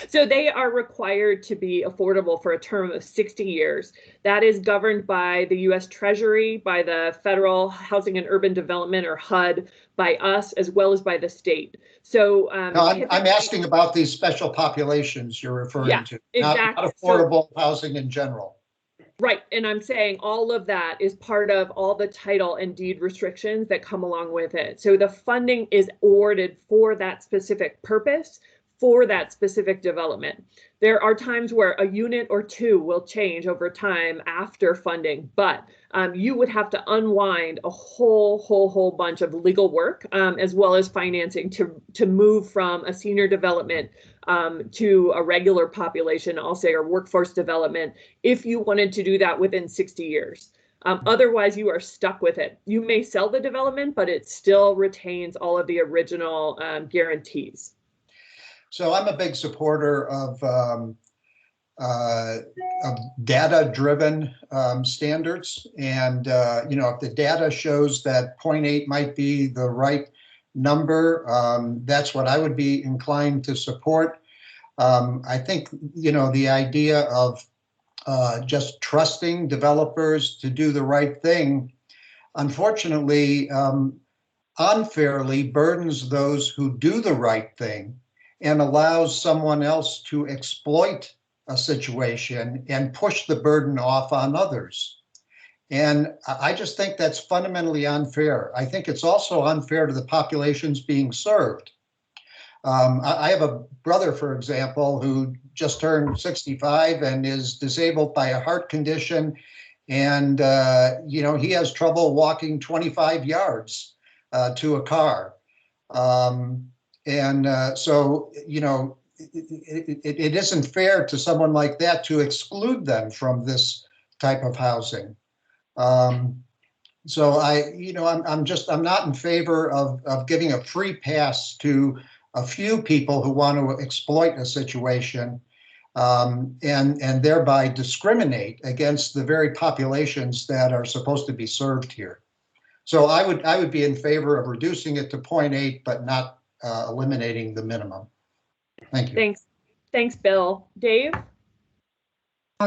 So they are required to be affordable for a term of 60 years. That is governed by the US Treasury, by the Federal Housing and Urban Development, or HUD, by us, as well as by the state. So no, I'm asking about these special populations you're referring to, exactly. Not affordable housing in general. Right, and I'm saying all of that is part of all the title and deed restrictions that come along with it. So the funding is awarded for that specific purpose, for that specific development. There are times where a unit or two will change over time after funding, but you would have to unwind a whole bunch of legal work, as well as financing to move from a senior development to a regular population, I'll say, or workforce development, if you wanted to do that within 60 years. Otherwise, you are stuck with it. You may sell the development, but it still retains all of the original guarantees. So I'm a big supporter of data-driven standards. And, if the data shows that 0.8 might be the right number, that's what I would be inclined to support. I think, the idea of just trusting developers to do the right thing, unfortunately, unfairly burdens those who do the right thing and allows someone else to exploit a situation and push the burden off on others. And I just think that's fundamentally unfair. I think it's also unfair to the populations being served. I have a brother, for example, who just turned 65 and is disabled by a heart condition. And, he has trouble walking 25 yards to a car. So, it isn't fair to someone like that to exclude them from this type of housing. So I'm not in favor of giving a free pass to a few people who want to exploit a situation and thereby discriminate against the very populations that are supposed to be served here. So I would be in favor of reducing it to 0.8, but not eliminating the minimum. Thank you. Thanks, Bill. Dave?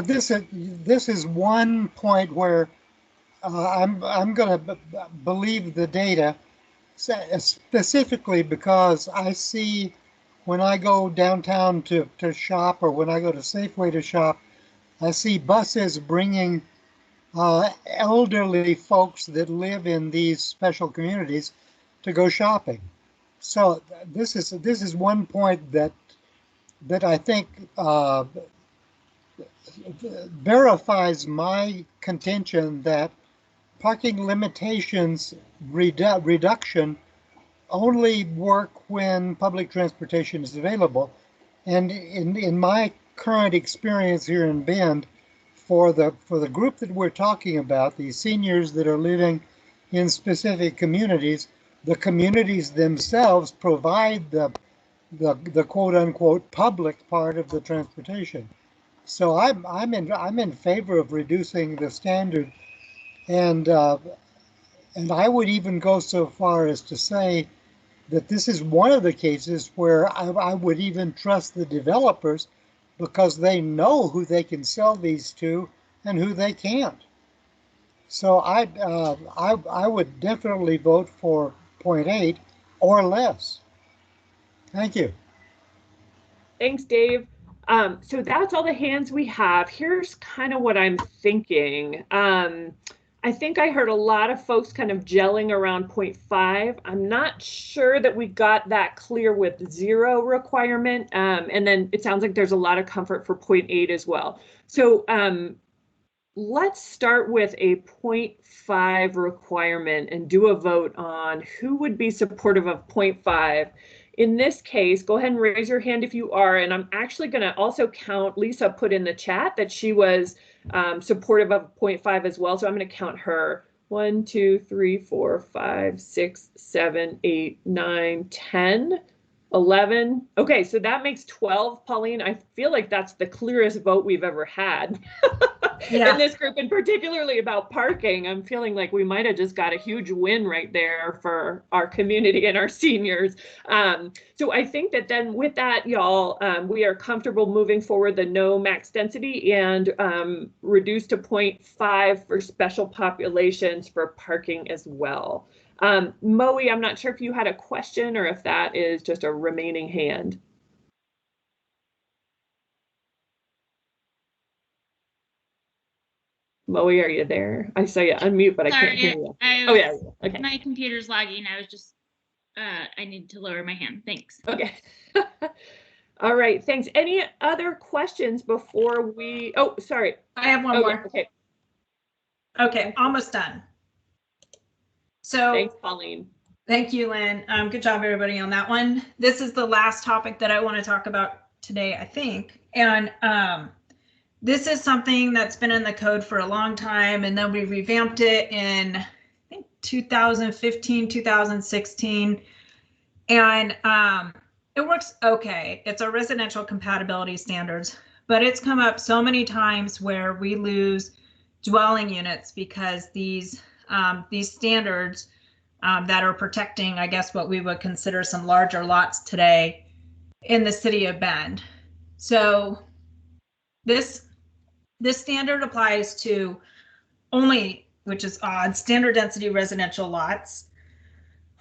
This is one point where I'm going to believe the data, specifically because I see when I go downtown to shop, or when I go to Safeway to shop, I see buses bringing elderly folks that live in these special communities to go shopping. So this is one point that I think verifies my contention that parking limitations reduction only work when public transportation is available. And in my current experience here in Bend, for the group that we're talking about, the seniors that are living in specific communities, the communities themselves provide the quote unquote public part of the transportation. So I'm in favor of reducing the standard, and I would even go so far as to say that this is one of the cases where I would even trust the developers, because they know who they can sell these to and who they can't. So I would definitely vote for 0.8 or less. Thank you. Thanks, Dave. So that's all the hands we have. Here's kind of what I'm thinking. I think I heard a lot of folks kind of gelling around 0.5. I'm not sure that we got that clear with 0 requirement. And then it sounds like there's a lot of comfort for 0.8 as well. So let's start with a 0.5 requirement and do a vote on who would be supportive of 0.5. In this case, go ahead and raise your hand if you are. And I'm actually going to also count, Lisa put in the chat that she was supportive of 0.5 as well. So I'm going to count her. 1, 2, 3, 4, 5, 6, 7, 8, 9, 10, 11. Okay, so that makes 12, Pauline. I feel like that's the clearest vote we've ever had in this group, and particularly about parking. I'm feeling like we might have just got a huge win right there for our community and our seniors. So I think that then with that, y'all, we are comfortable moving forward the no max density and reduce to 0.5 for special populations for parking as well. Moe, I'm not sure if you had a question or if that is just a remaining hand. Moe, are you there? I saw you unmute, but I can't hear you. Oh yeah, okay. My computer's lagging. I was just, I need to lower my hand. Thanks. Okay. All right, thanks. Any other questions before we, oh, sorry. I have one more. Yeah, okay. Okay, almost done. So thanks, Pauline. Thank you, Lynn. Good job, everybody, on that one. This is the last topic that I want to talk about today, I think. And this is something that's been in the code for a long time, and then we revamped it in, I think, 2015, 2016. And it works okay. It's our residential compatibility standards, but it's come up so many times where we lose dwelling units because these standards that are protecting, I guess, what we would consider some larger lots today in the city of Bend. So this standard applies to only, which is odd, standard density residential lots.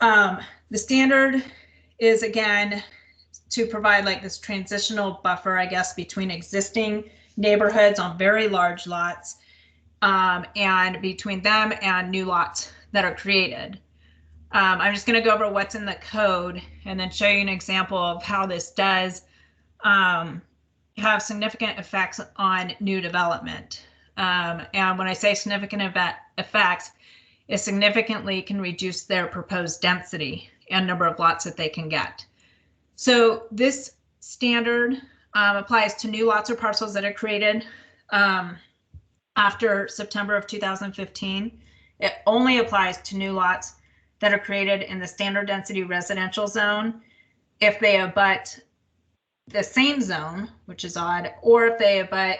The standard is, again, to provide like this transitional buffer, I guess, between existing neighborhoods on very large lots and between them and new lots that are created. I'm just going to go over what's in the code and then show you an example of how this does have significant effects on new development. And when I say significant effects, it significantly can reduce their proposed density and number of lots that they can get. So this standard applies to new lots or parcels that are created after September of 2015. It only applies to new lots that are created in the standard density residential zone if they abut the same zone, which is odd, or if they abut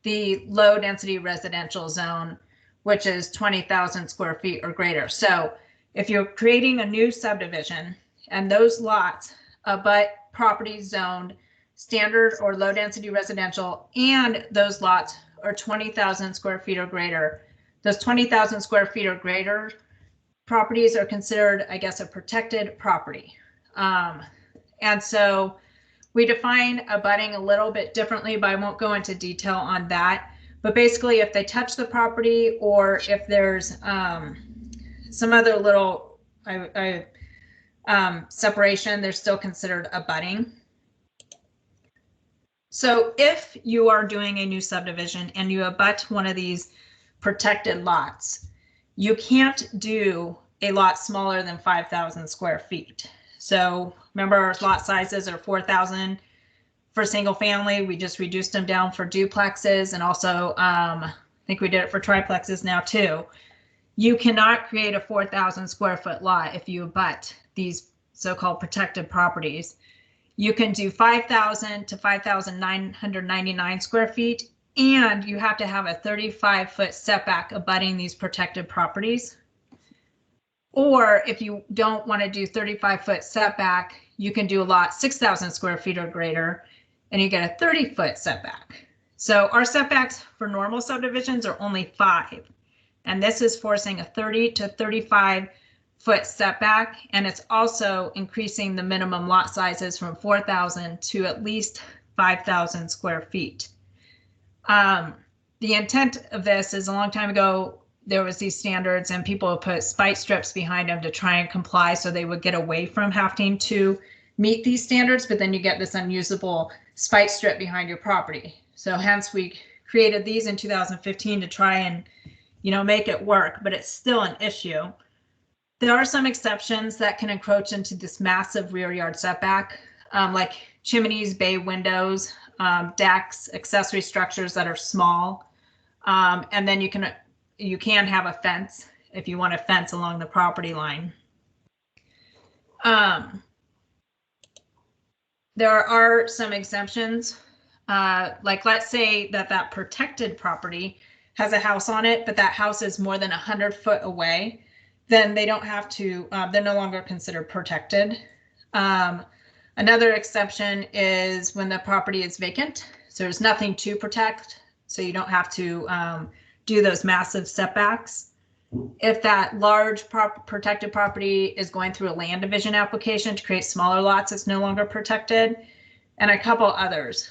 the low density residential zone, which is 20,000 square feet or greater. So if you're creating a new subdivision and those lots abut properties zoned standard or low density residential, and those lots are 20,000 square feet or greater, those 20,000 square feet or greater properties are considered, I guess, a protected property. And so we define abutting a little bit differently, but I won't go into detail on that. But basically, if they touch the property or if there's some other little separation, they're still considered abutting. So if you are doing a new subdivision and you abut one of these protected lots, you can't do a lot smaller than 5,000 square feet. So remember, our lot sizes are 4,000 for single family. We just reduced them down for duplexes, and also I think we did it for triplexes now too. You cannot create a 4,000 square foot lot if you abut these so-called protected properties. You can do 5,000 to 5,999 square feet, and you have to have a 35-foot setback abutting these protected properties. Or if you don't want to do 35-foot setback, you can do a lot 6,000 square feet or greater, and you get a 30-foot setback. So our setbacks for normal subdivisions are only 5, and this is forcing a 30 to 35-foot setback, and it's also increasing the minimum lot sizes from 4,000 to at least 5,000 square feet. The intent of this is, a long time ago, there was these standards and people would put spite strips behind them to try and comply, so they would get away from having to meet these standards, but then you get this unusable spite strip behind your property. So hence we created these in 2015 to try and, you know, make it work, but it's still an issue. There are some exceptions that can encroach into this massive rear yard setback, like chimneys, bay windows, decks, accessory structures that are small. And then you can have a fence if you want a fence along the property line. There are some exemptions, like let's say that protected property has a house on it, but that house is more than 100 foot away, then they don't have to, they're no longer considered protected. Another exception is when the property is vacant, so there's nothing to protect, so you don't have to do those massive setbacks. If that large protected property is going through a land division application to create smaller lots, it's no longer protected, and a couple others.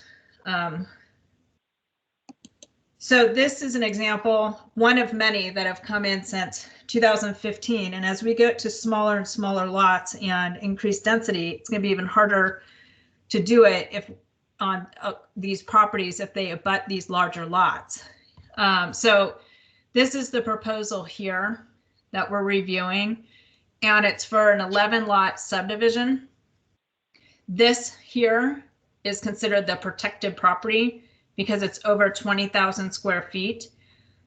So this is an example, one of many that have come in since 2015. And as we get to smaller and smaller lots and increased density, it's going to be even harder to do it if on these properties, if they abut these larger lots. So this is the proposal here that we're reviewing, and it's for an 11 lot subdivision. This here is considered the protected property because it's over 20,000 square feet.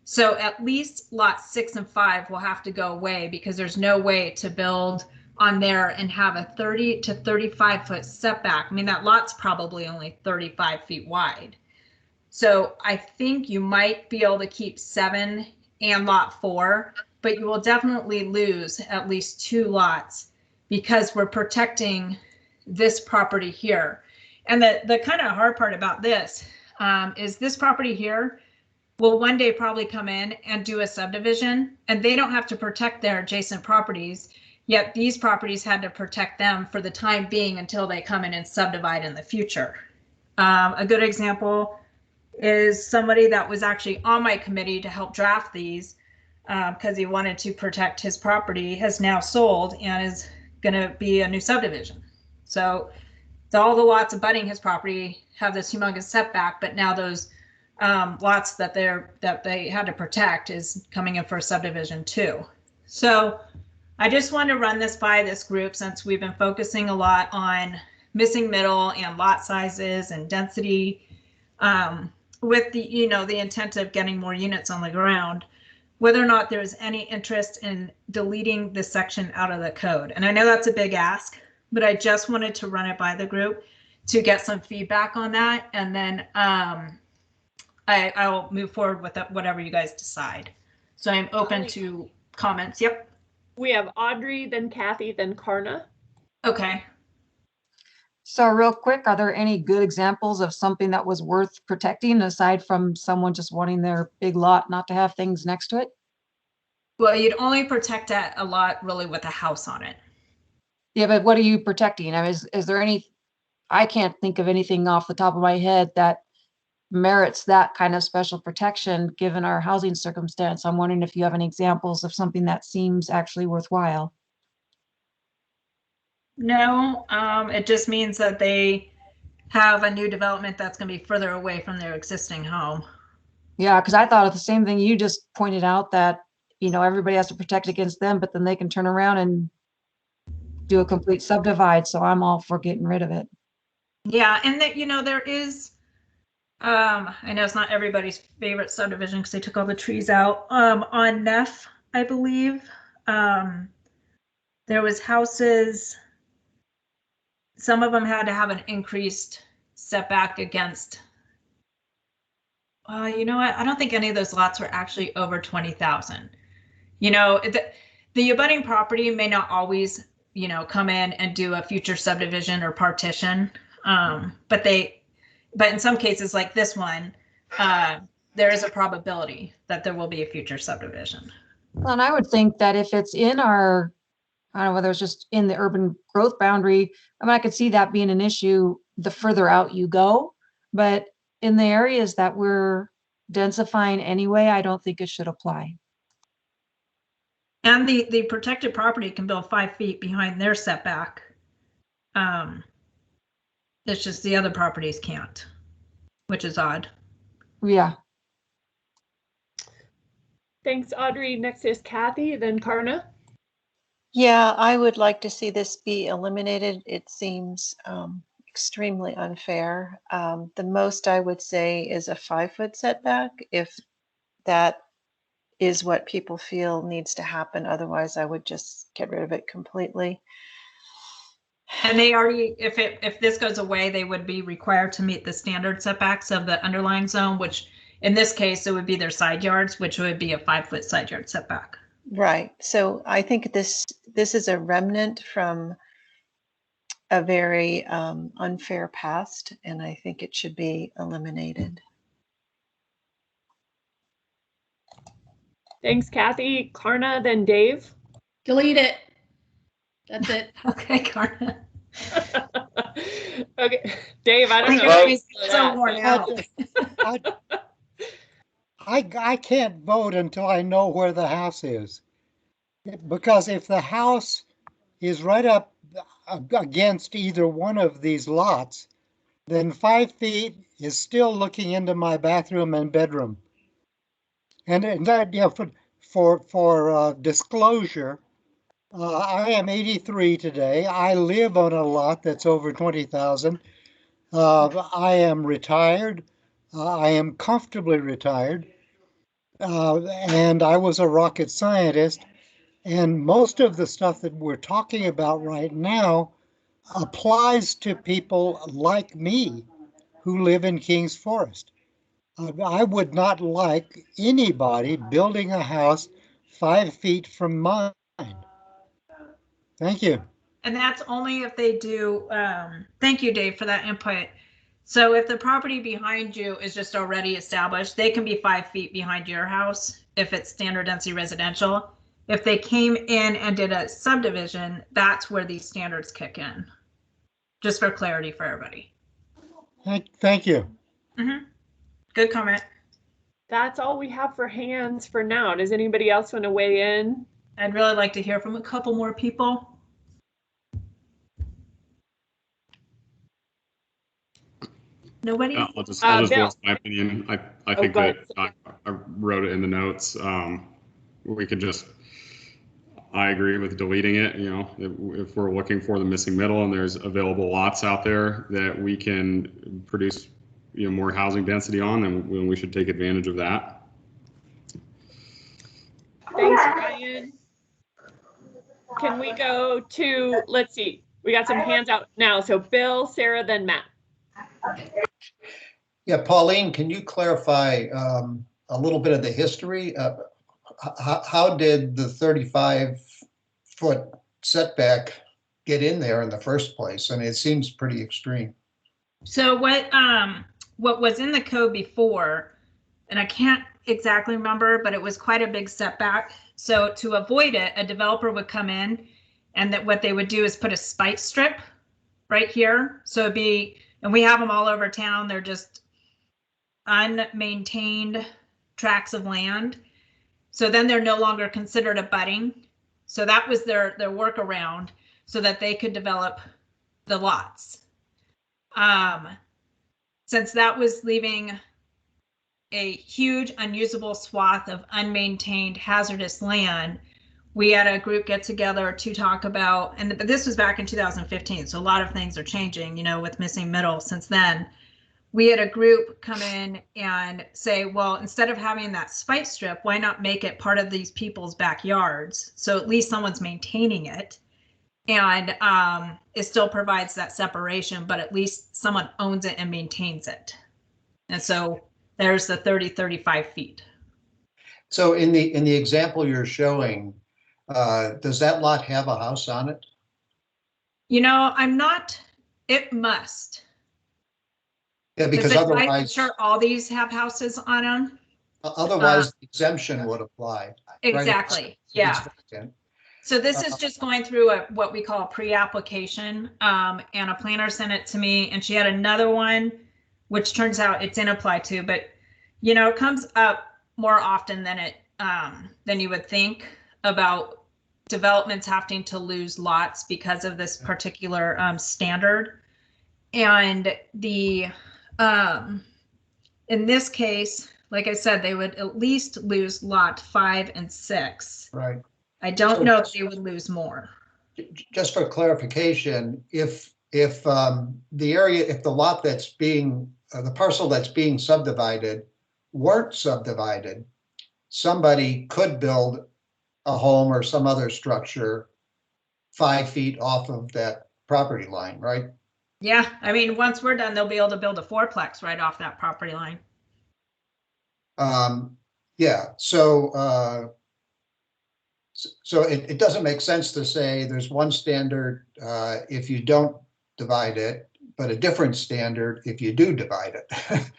So at least lots 6 and 5 will have to go away because there's no way to build on there and have a 30 to 35 foot setback. I mean, that lot's probably only 35 feet wide. So I think you might be able to keep 7 and lot 4, but you will definitely lose at least 2 lots because we're protecting this property here. And the kind of hard part about this is this property here will one day probably come in and do a subdivision, and they don't have to protect their adjacent properties, yet these properties had to protect them for the time being until they come in and subdivide in the future. A good example is somebody that was actually on my committee to help draft these because he wanted to protect his property, has now sold and is going to be a new subdivision. So all the lots abutting his property have this humongous setback, but now those lots that they had to protect is coming in for a subdivision too. So I just want to run this by this group since we've been focusing a lot on missing middle and lot sizes and density with the, you know, the intent of getting more units on the ground, whether or not there's any interest in deleting this section out of the code. And I know that's a big ask, but I just wanted to run it by the group to get some feedback on that. And then I'll move forward with whatever you guys decide. So I'm open to comments. Yep. We have Audrey, then Kathy, then Karna. Okay. So real quick, are there any good examples of something that was worth protecting aside from someone just wanting their big lot not to have things next to it? Well, you'd only protect a lot really with a house on it. Yeah, but what are you protecting? I mean, is there any, I can't think of anything off the top of my head that merits that kind of special protection given our housing circumstance. I'm wondering if you have any examples of something that seems actually worthwhile. No, it just means that they have a new development that's going to be further away from their existing home. Yeah, because I thought of the same thing you just pointed out, that everybody has to protect against them, but then they can turn around and do a complete subdivide. So I'm all for getting rid of it. Yeah, and that, there is, I know it's not everybody's favorite subdivision because they took all the trees out. On Neff, I believe, there was houses, some of them had to have an increased setback against, you know what? I don't think any of those lots were actually over 20,000. The abutting property may not always, come in and do a future subdivision or partition. But in some cases like this one, there is a probability that there will be a future subdivision. Well, and I would think that if it's in our, I don't know whether it's just in the urban growth boundary, I could see that being an issue the further out you go. But in the areas that we're densifying anyway, I don't think it should apply. And the protected property can build 5 feet behind their setback. It's just the other properties can't, which is odd. Yeah. Thanks, Audrey. Next is Kathy, then Karna. Yeah, I would like to see this be eliminated. It seems extremely unfair. The most I would say is a 5-foot setback, if that is what people feel needs to happen. Otherwise, I would just get rid of it completely. And they already, if this goes away, they would be required to meet the standard setbacks of the underlying zone, which in this case, it would be their side yards, which would be a 5-foot side yard setback. Right. So I think this is a remnant from a very unfair past, and I think it should be eliminated. Thanks, Kathy. Karna, then Dave. Delete it. That's it. Okay, Karna. Okay, Dave, I don't know. Well, He's so worn out. I can't vote until I know where the house is. Because if the house is right up against either one of these lots, then 5 feet is still looking into my bathroom and bedroom. And that, for disclosure, I am 83 today. I live on a lot that's over 20,000. I am retired. I am comfortably retired. And I was a rocket scientist. And most of the stuff that we're talking about right now applies to people like me who live in Kings Forest. I would not like anybody building a house 5 feet from mine. Thank you. And that's only if they do, thank you, Dave, for that input. So if the property behind you is just already established, they can be 5 feet behind your house if it's standard density residential. If they came in and did a subdivision, that's where these standards kick in. Just for clarity for everybody. Thank you. Mm-hmm. Good comment. That's all we have for hands for now. Does anybody else want to weigh in? I'd really like to hear from a couple more people. Nobody? I'll just voice my opinion. I think that I wrote it in the notes. We could just, I agree with deleting it. If we're looking for the missing middle and there's available lots out there that we can produce, more housing density on, then we should take advantage of that. Thanks, Ryan. Can we go to, let's see, we got some hands out now. So Bill, Sarah, then Matt. Yeah, Pauline, can you clarify a little bit of the history? How did the 35-foot setback get in there in the first place? I mean, it seems pretty extreme. So what was in the code before, and I can't exactly remember, but it was quite a big setback. So to avoid it, a developer would come in, and that what they would do is put a spike strip right here. So it'd be, and we have them all over town. They're just unmaintained tracts of land. So then they're no longer considered abutting. So that was their workaround so that they could develop the lots. Since that was leaving a huge unusable swath of unmaintained hazardous land, we had a group get together to talk about, but this was back in 2015, so a lot of things are changing, you know, with missing middle since then. We had a group come in and say, well, instead of having that spike strip, why not make it part of these people's backyards? So at least someone's maintaining it. And it still provides that separation, but at least someone owns it and maintains it. And so there's the 30, 35 feet. So in the example you're showing, does that lot have a house on it? You know, it must. Yeah, because I'm otherwise, sure all these have houses on them. otherwise the exemption would apply. Exactly, Right? yeah. So this is just going through what we call a pre-application, and a planner sent it to me, and she had another one, which turns out it's in apply to, but you know, it comes up more often than you would think about developments having to lose lots because of this particular standard. And in this case, like I said, they would at least lose lot 5 and 6. Right. I don't know if they would lose more. Just for clarification, if the lot that's being, the parcel that's being subdivided weren't subdivided, somebody could build a home or some other structure 5 feet off of that property line, right? Yeah, I mean, once we're done, they'll be able to build a fourplex right off that property line. Yeah, so it doesn't make sense to say there's one standard if you don't divide it, but a different standard if you do divide it.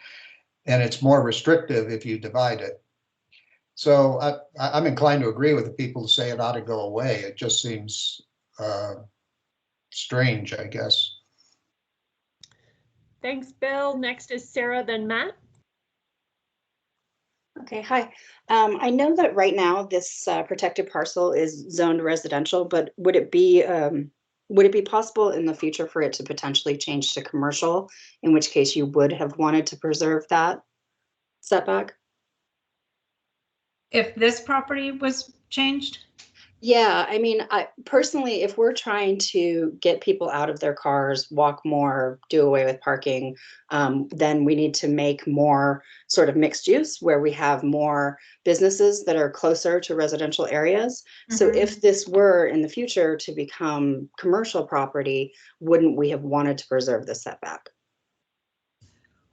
And it's more restrictive if you divide it. So I'm inclined to agree with the people who say it ought to go away. It just seems strange, I guess. Thanks, Bill. Next is Sarah, then Matt. Okay, hi. I know that right now this protected parcel is zoned residential, but would it be possible in the future for it to potentially change to commercial, in which case you would have wanted to preserve that setback? If this property was changed? Yeah, I mean, personally, if we're trying to get people out of their cars, walk more, do away with parking, then we need to make more sort of mixed use where we have more businesses that are closer to residential areas. Mm-hmm. So if this were in the future to become commercial property, wouldn't we have wanted to preserve the setback?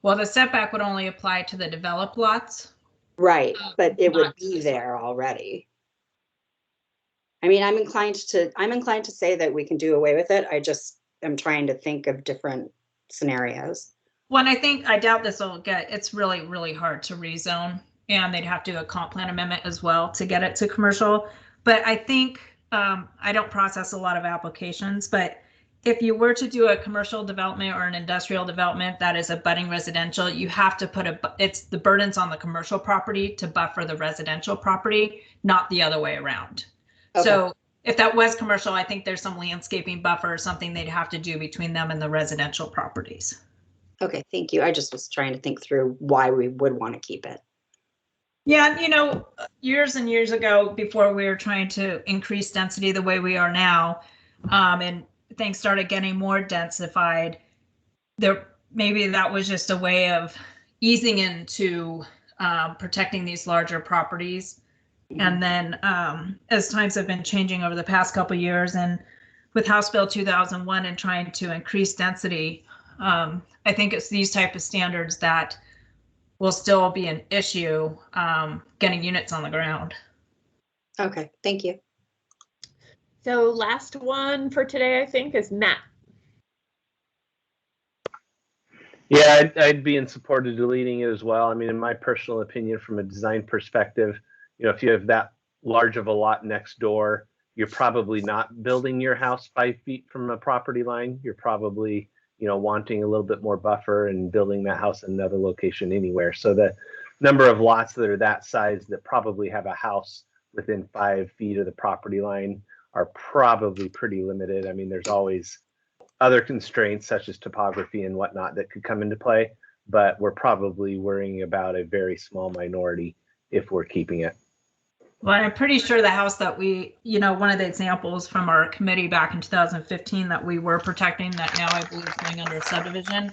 Well, the setback would only apply to the developed lots. Right, but it would be there already. I mean, I'm inclined to say that we can do away with it. I just am trying to think of different scenarios. Well, I doubt this will it's really, really hard to rezone, and they'd have to do a comp plan amendment as well to get it to commercial. But I think, I don't process a lot of applications, but if you were to do a commercial development or an industrial development that is abutting residential, you have to put it's the burdens on the commercial property to buffer the residential property, not the other way around. Okay. So if that was commercial, I think there's some landscaping buffer or something they'd have to do between them and the residential properties. Okay, thank you. I just was trying to think through why we would want to keep it. Yeah, you know, years and years ago, before we were trying to increase density the way we are now, and things started getting more densified, maybe that was just a way of easing into protecting these larger properties. And then as times have been changing over the past couple of years, and with House Bill 2001 and trying to increase density, I think it's these type of standards that will still be an issue getting units on the ground. Okay, thank you. So last one for today, I think, is Matt. Yeah, I'd be in support of deleting it as well. I mean, in my personal opinion, from a design perspective, you know, if you have that large of a lot next door, you're probably not building your house 5 feet from a property line. You're probably, you know, wanting a little bit more buffer and building that house in another location anywhere. So the number of lots that are that size that probably have a house within 5 feet of the property line are probably pretty limited. I mean, there's always other constraints such as topography and whatnot that could come into play, but we're probably worrying about a very small minority if we're keeping it. Well, I'm pretty sure the house that we, one of the examples from our committee back in 2015 that we were protecting that now I believe is going under subdivision,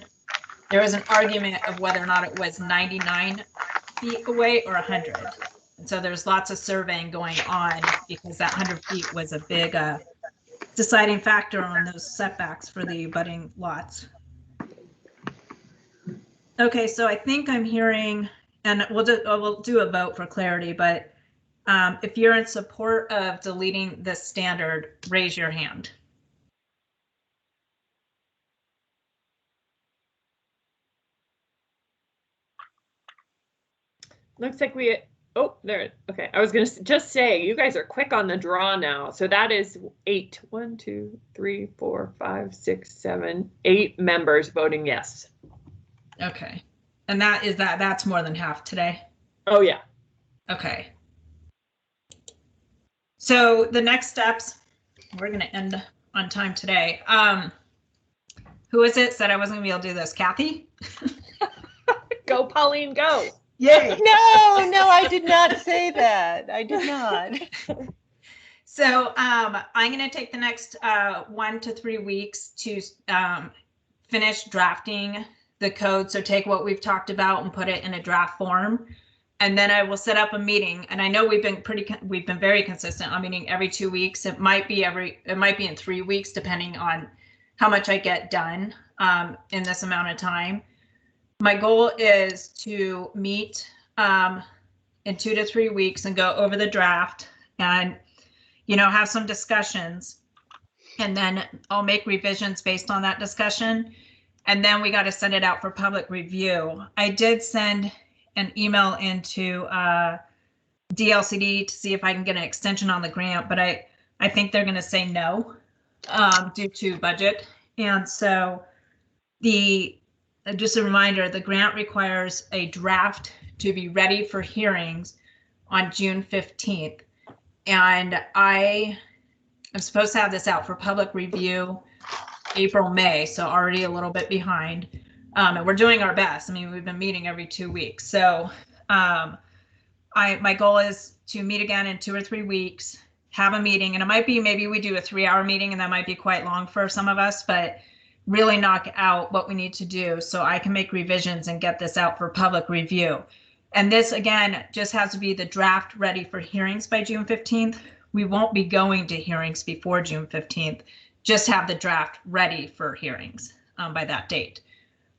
there was an argument of whether or not it was 99 feet away or 100. And so there's lots of surveying going on because that 100 feet was a big deciding factor on those setbacks for the abutting lots. Okay, so I think I'm hearing, and we'll do a vote for clarity, but if you're in support of deleting this standard, raise your hand. Looks like we, oh, there, okay. I was gonna just say, you guys are quick on the draw now. So that is 8, 1, 2, 3, 4, 5, 6, 7, 8 members voting yes. Okay, and that's more than half today? Oh yeah. Okay. So the next steps, we're gonna end on time today. Who is it said I wasn't gonna be able to do this? Kathy? Go, Pauline, go. Yay. No, I did not say that. I did not. So I'm going to take the next 1 to 3 weeks to finish drafting the code. So take what we've talked about and put it in a draft form. And then I will set up a meeting. And I know we've been very consistent on meeting every 2 weeks. It might be in 3 weeks, depending on how much I get done in this amount of time. My goal is to meet in 2 to 3 weeks and go over the draft and, have some discussions. And then I'll make revisions based on that discussion. And then we got to send it out for public review. I did send an email into DLCD to see if I can get an extension on the grant, but I think they're going to say no due to budget. And so just a reminder, the grant requires a draft to be ready for hearings on June 15th. And I am supposed to have this out for public review April, May, so already a little bit behind. And we're doing our best. I mean, we've been meeting every 2 weeks. So my goal is to meet again in 2 or 3 weeks, have a meeting, and it might be maybe we do a 3-hour meeting, and that might be quite long for some of us, but really knock out what we need to do so I can make revisions and get this out for public review. And this, again, just has to be the draft ready for hearings by June 15th. We won't be going to hearings before June 15th, just have the draft ready for hearings by that date.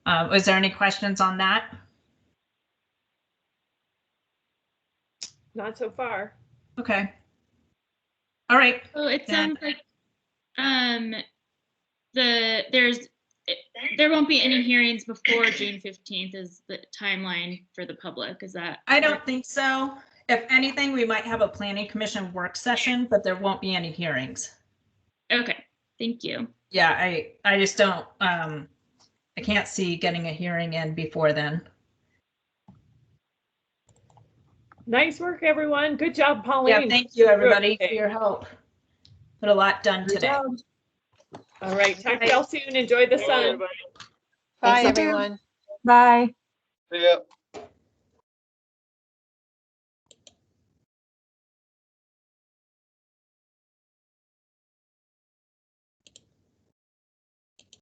Was there any questions on that? Not so far. Okay. All right. Well, it sounds like there won't be any hearings before June 15th is the timeline for the public. Is that? I don't think so. If anything, we might have a planning commission work session, but there won't be any hearings. Okay, thank you. Yeah, I just don't, I can't see getting a hearing in before then. Nice work, everyone. Good job, Pauline. Yeah, thank you, everybody, for your help. Put a lot done today. All right, talk to y'all soon. Enjoy the sun. Bye, everyone. Bye. Yeah.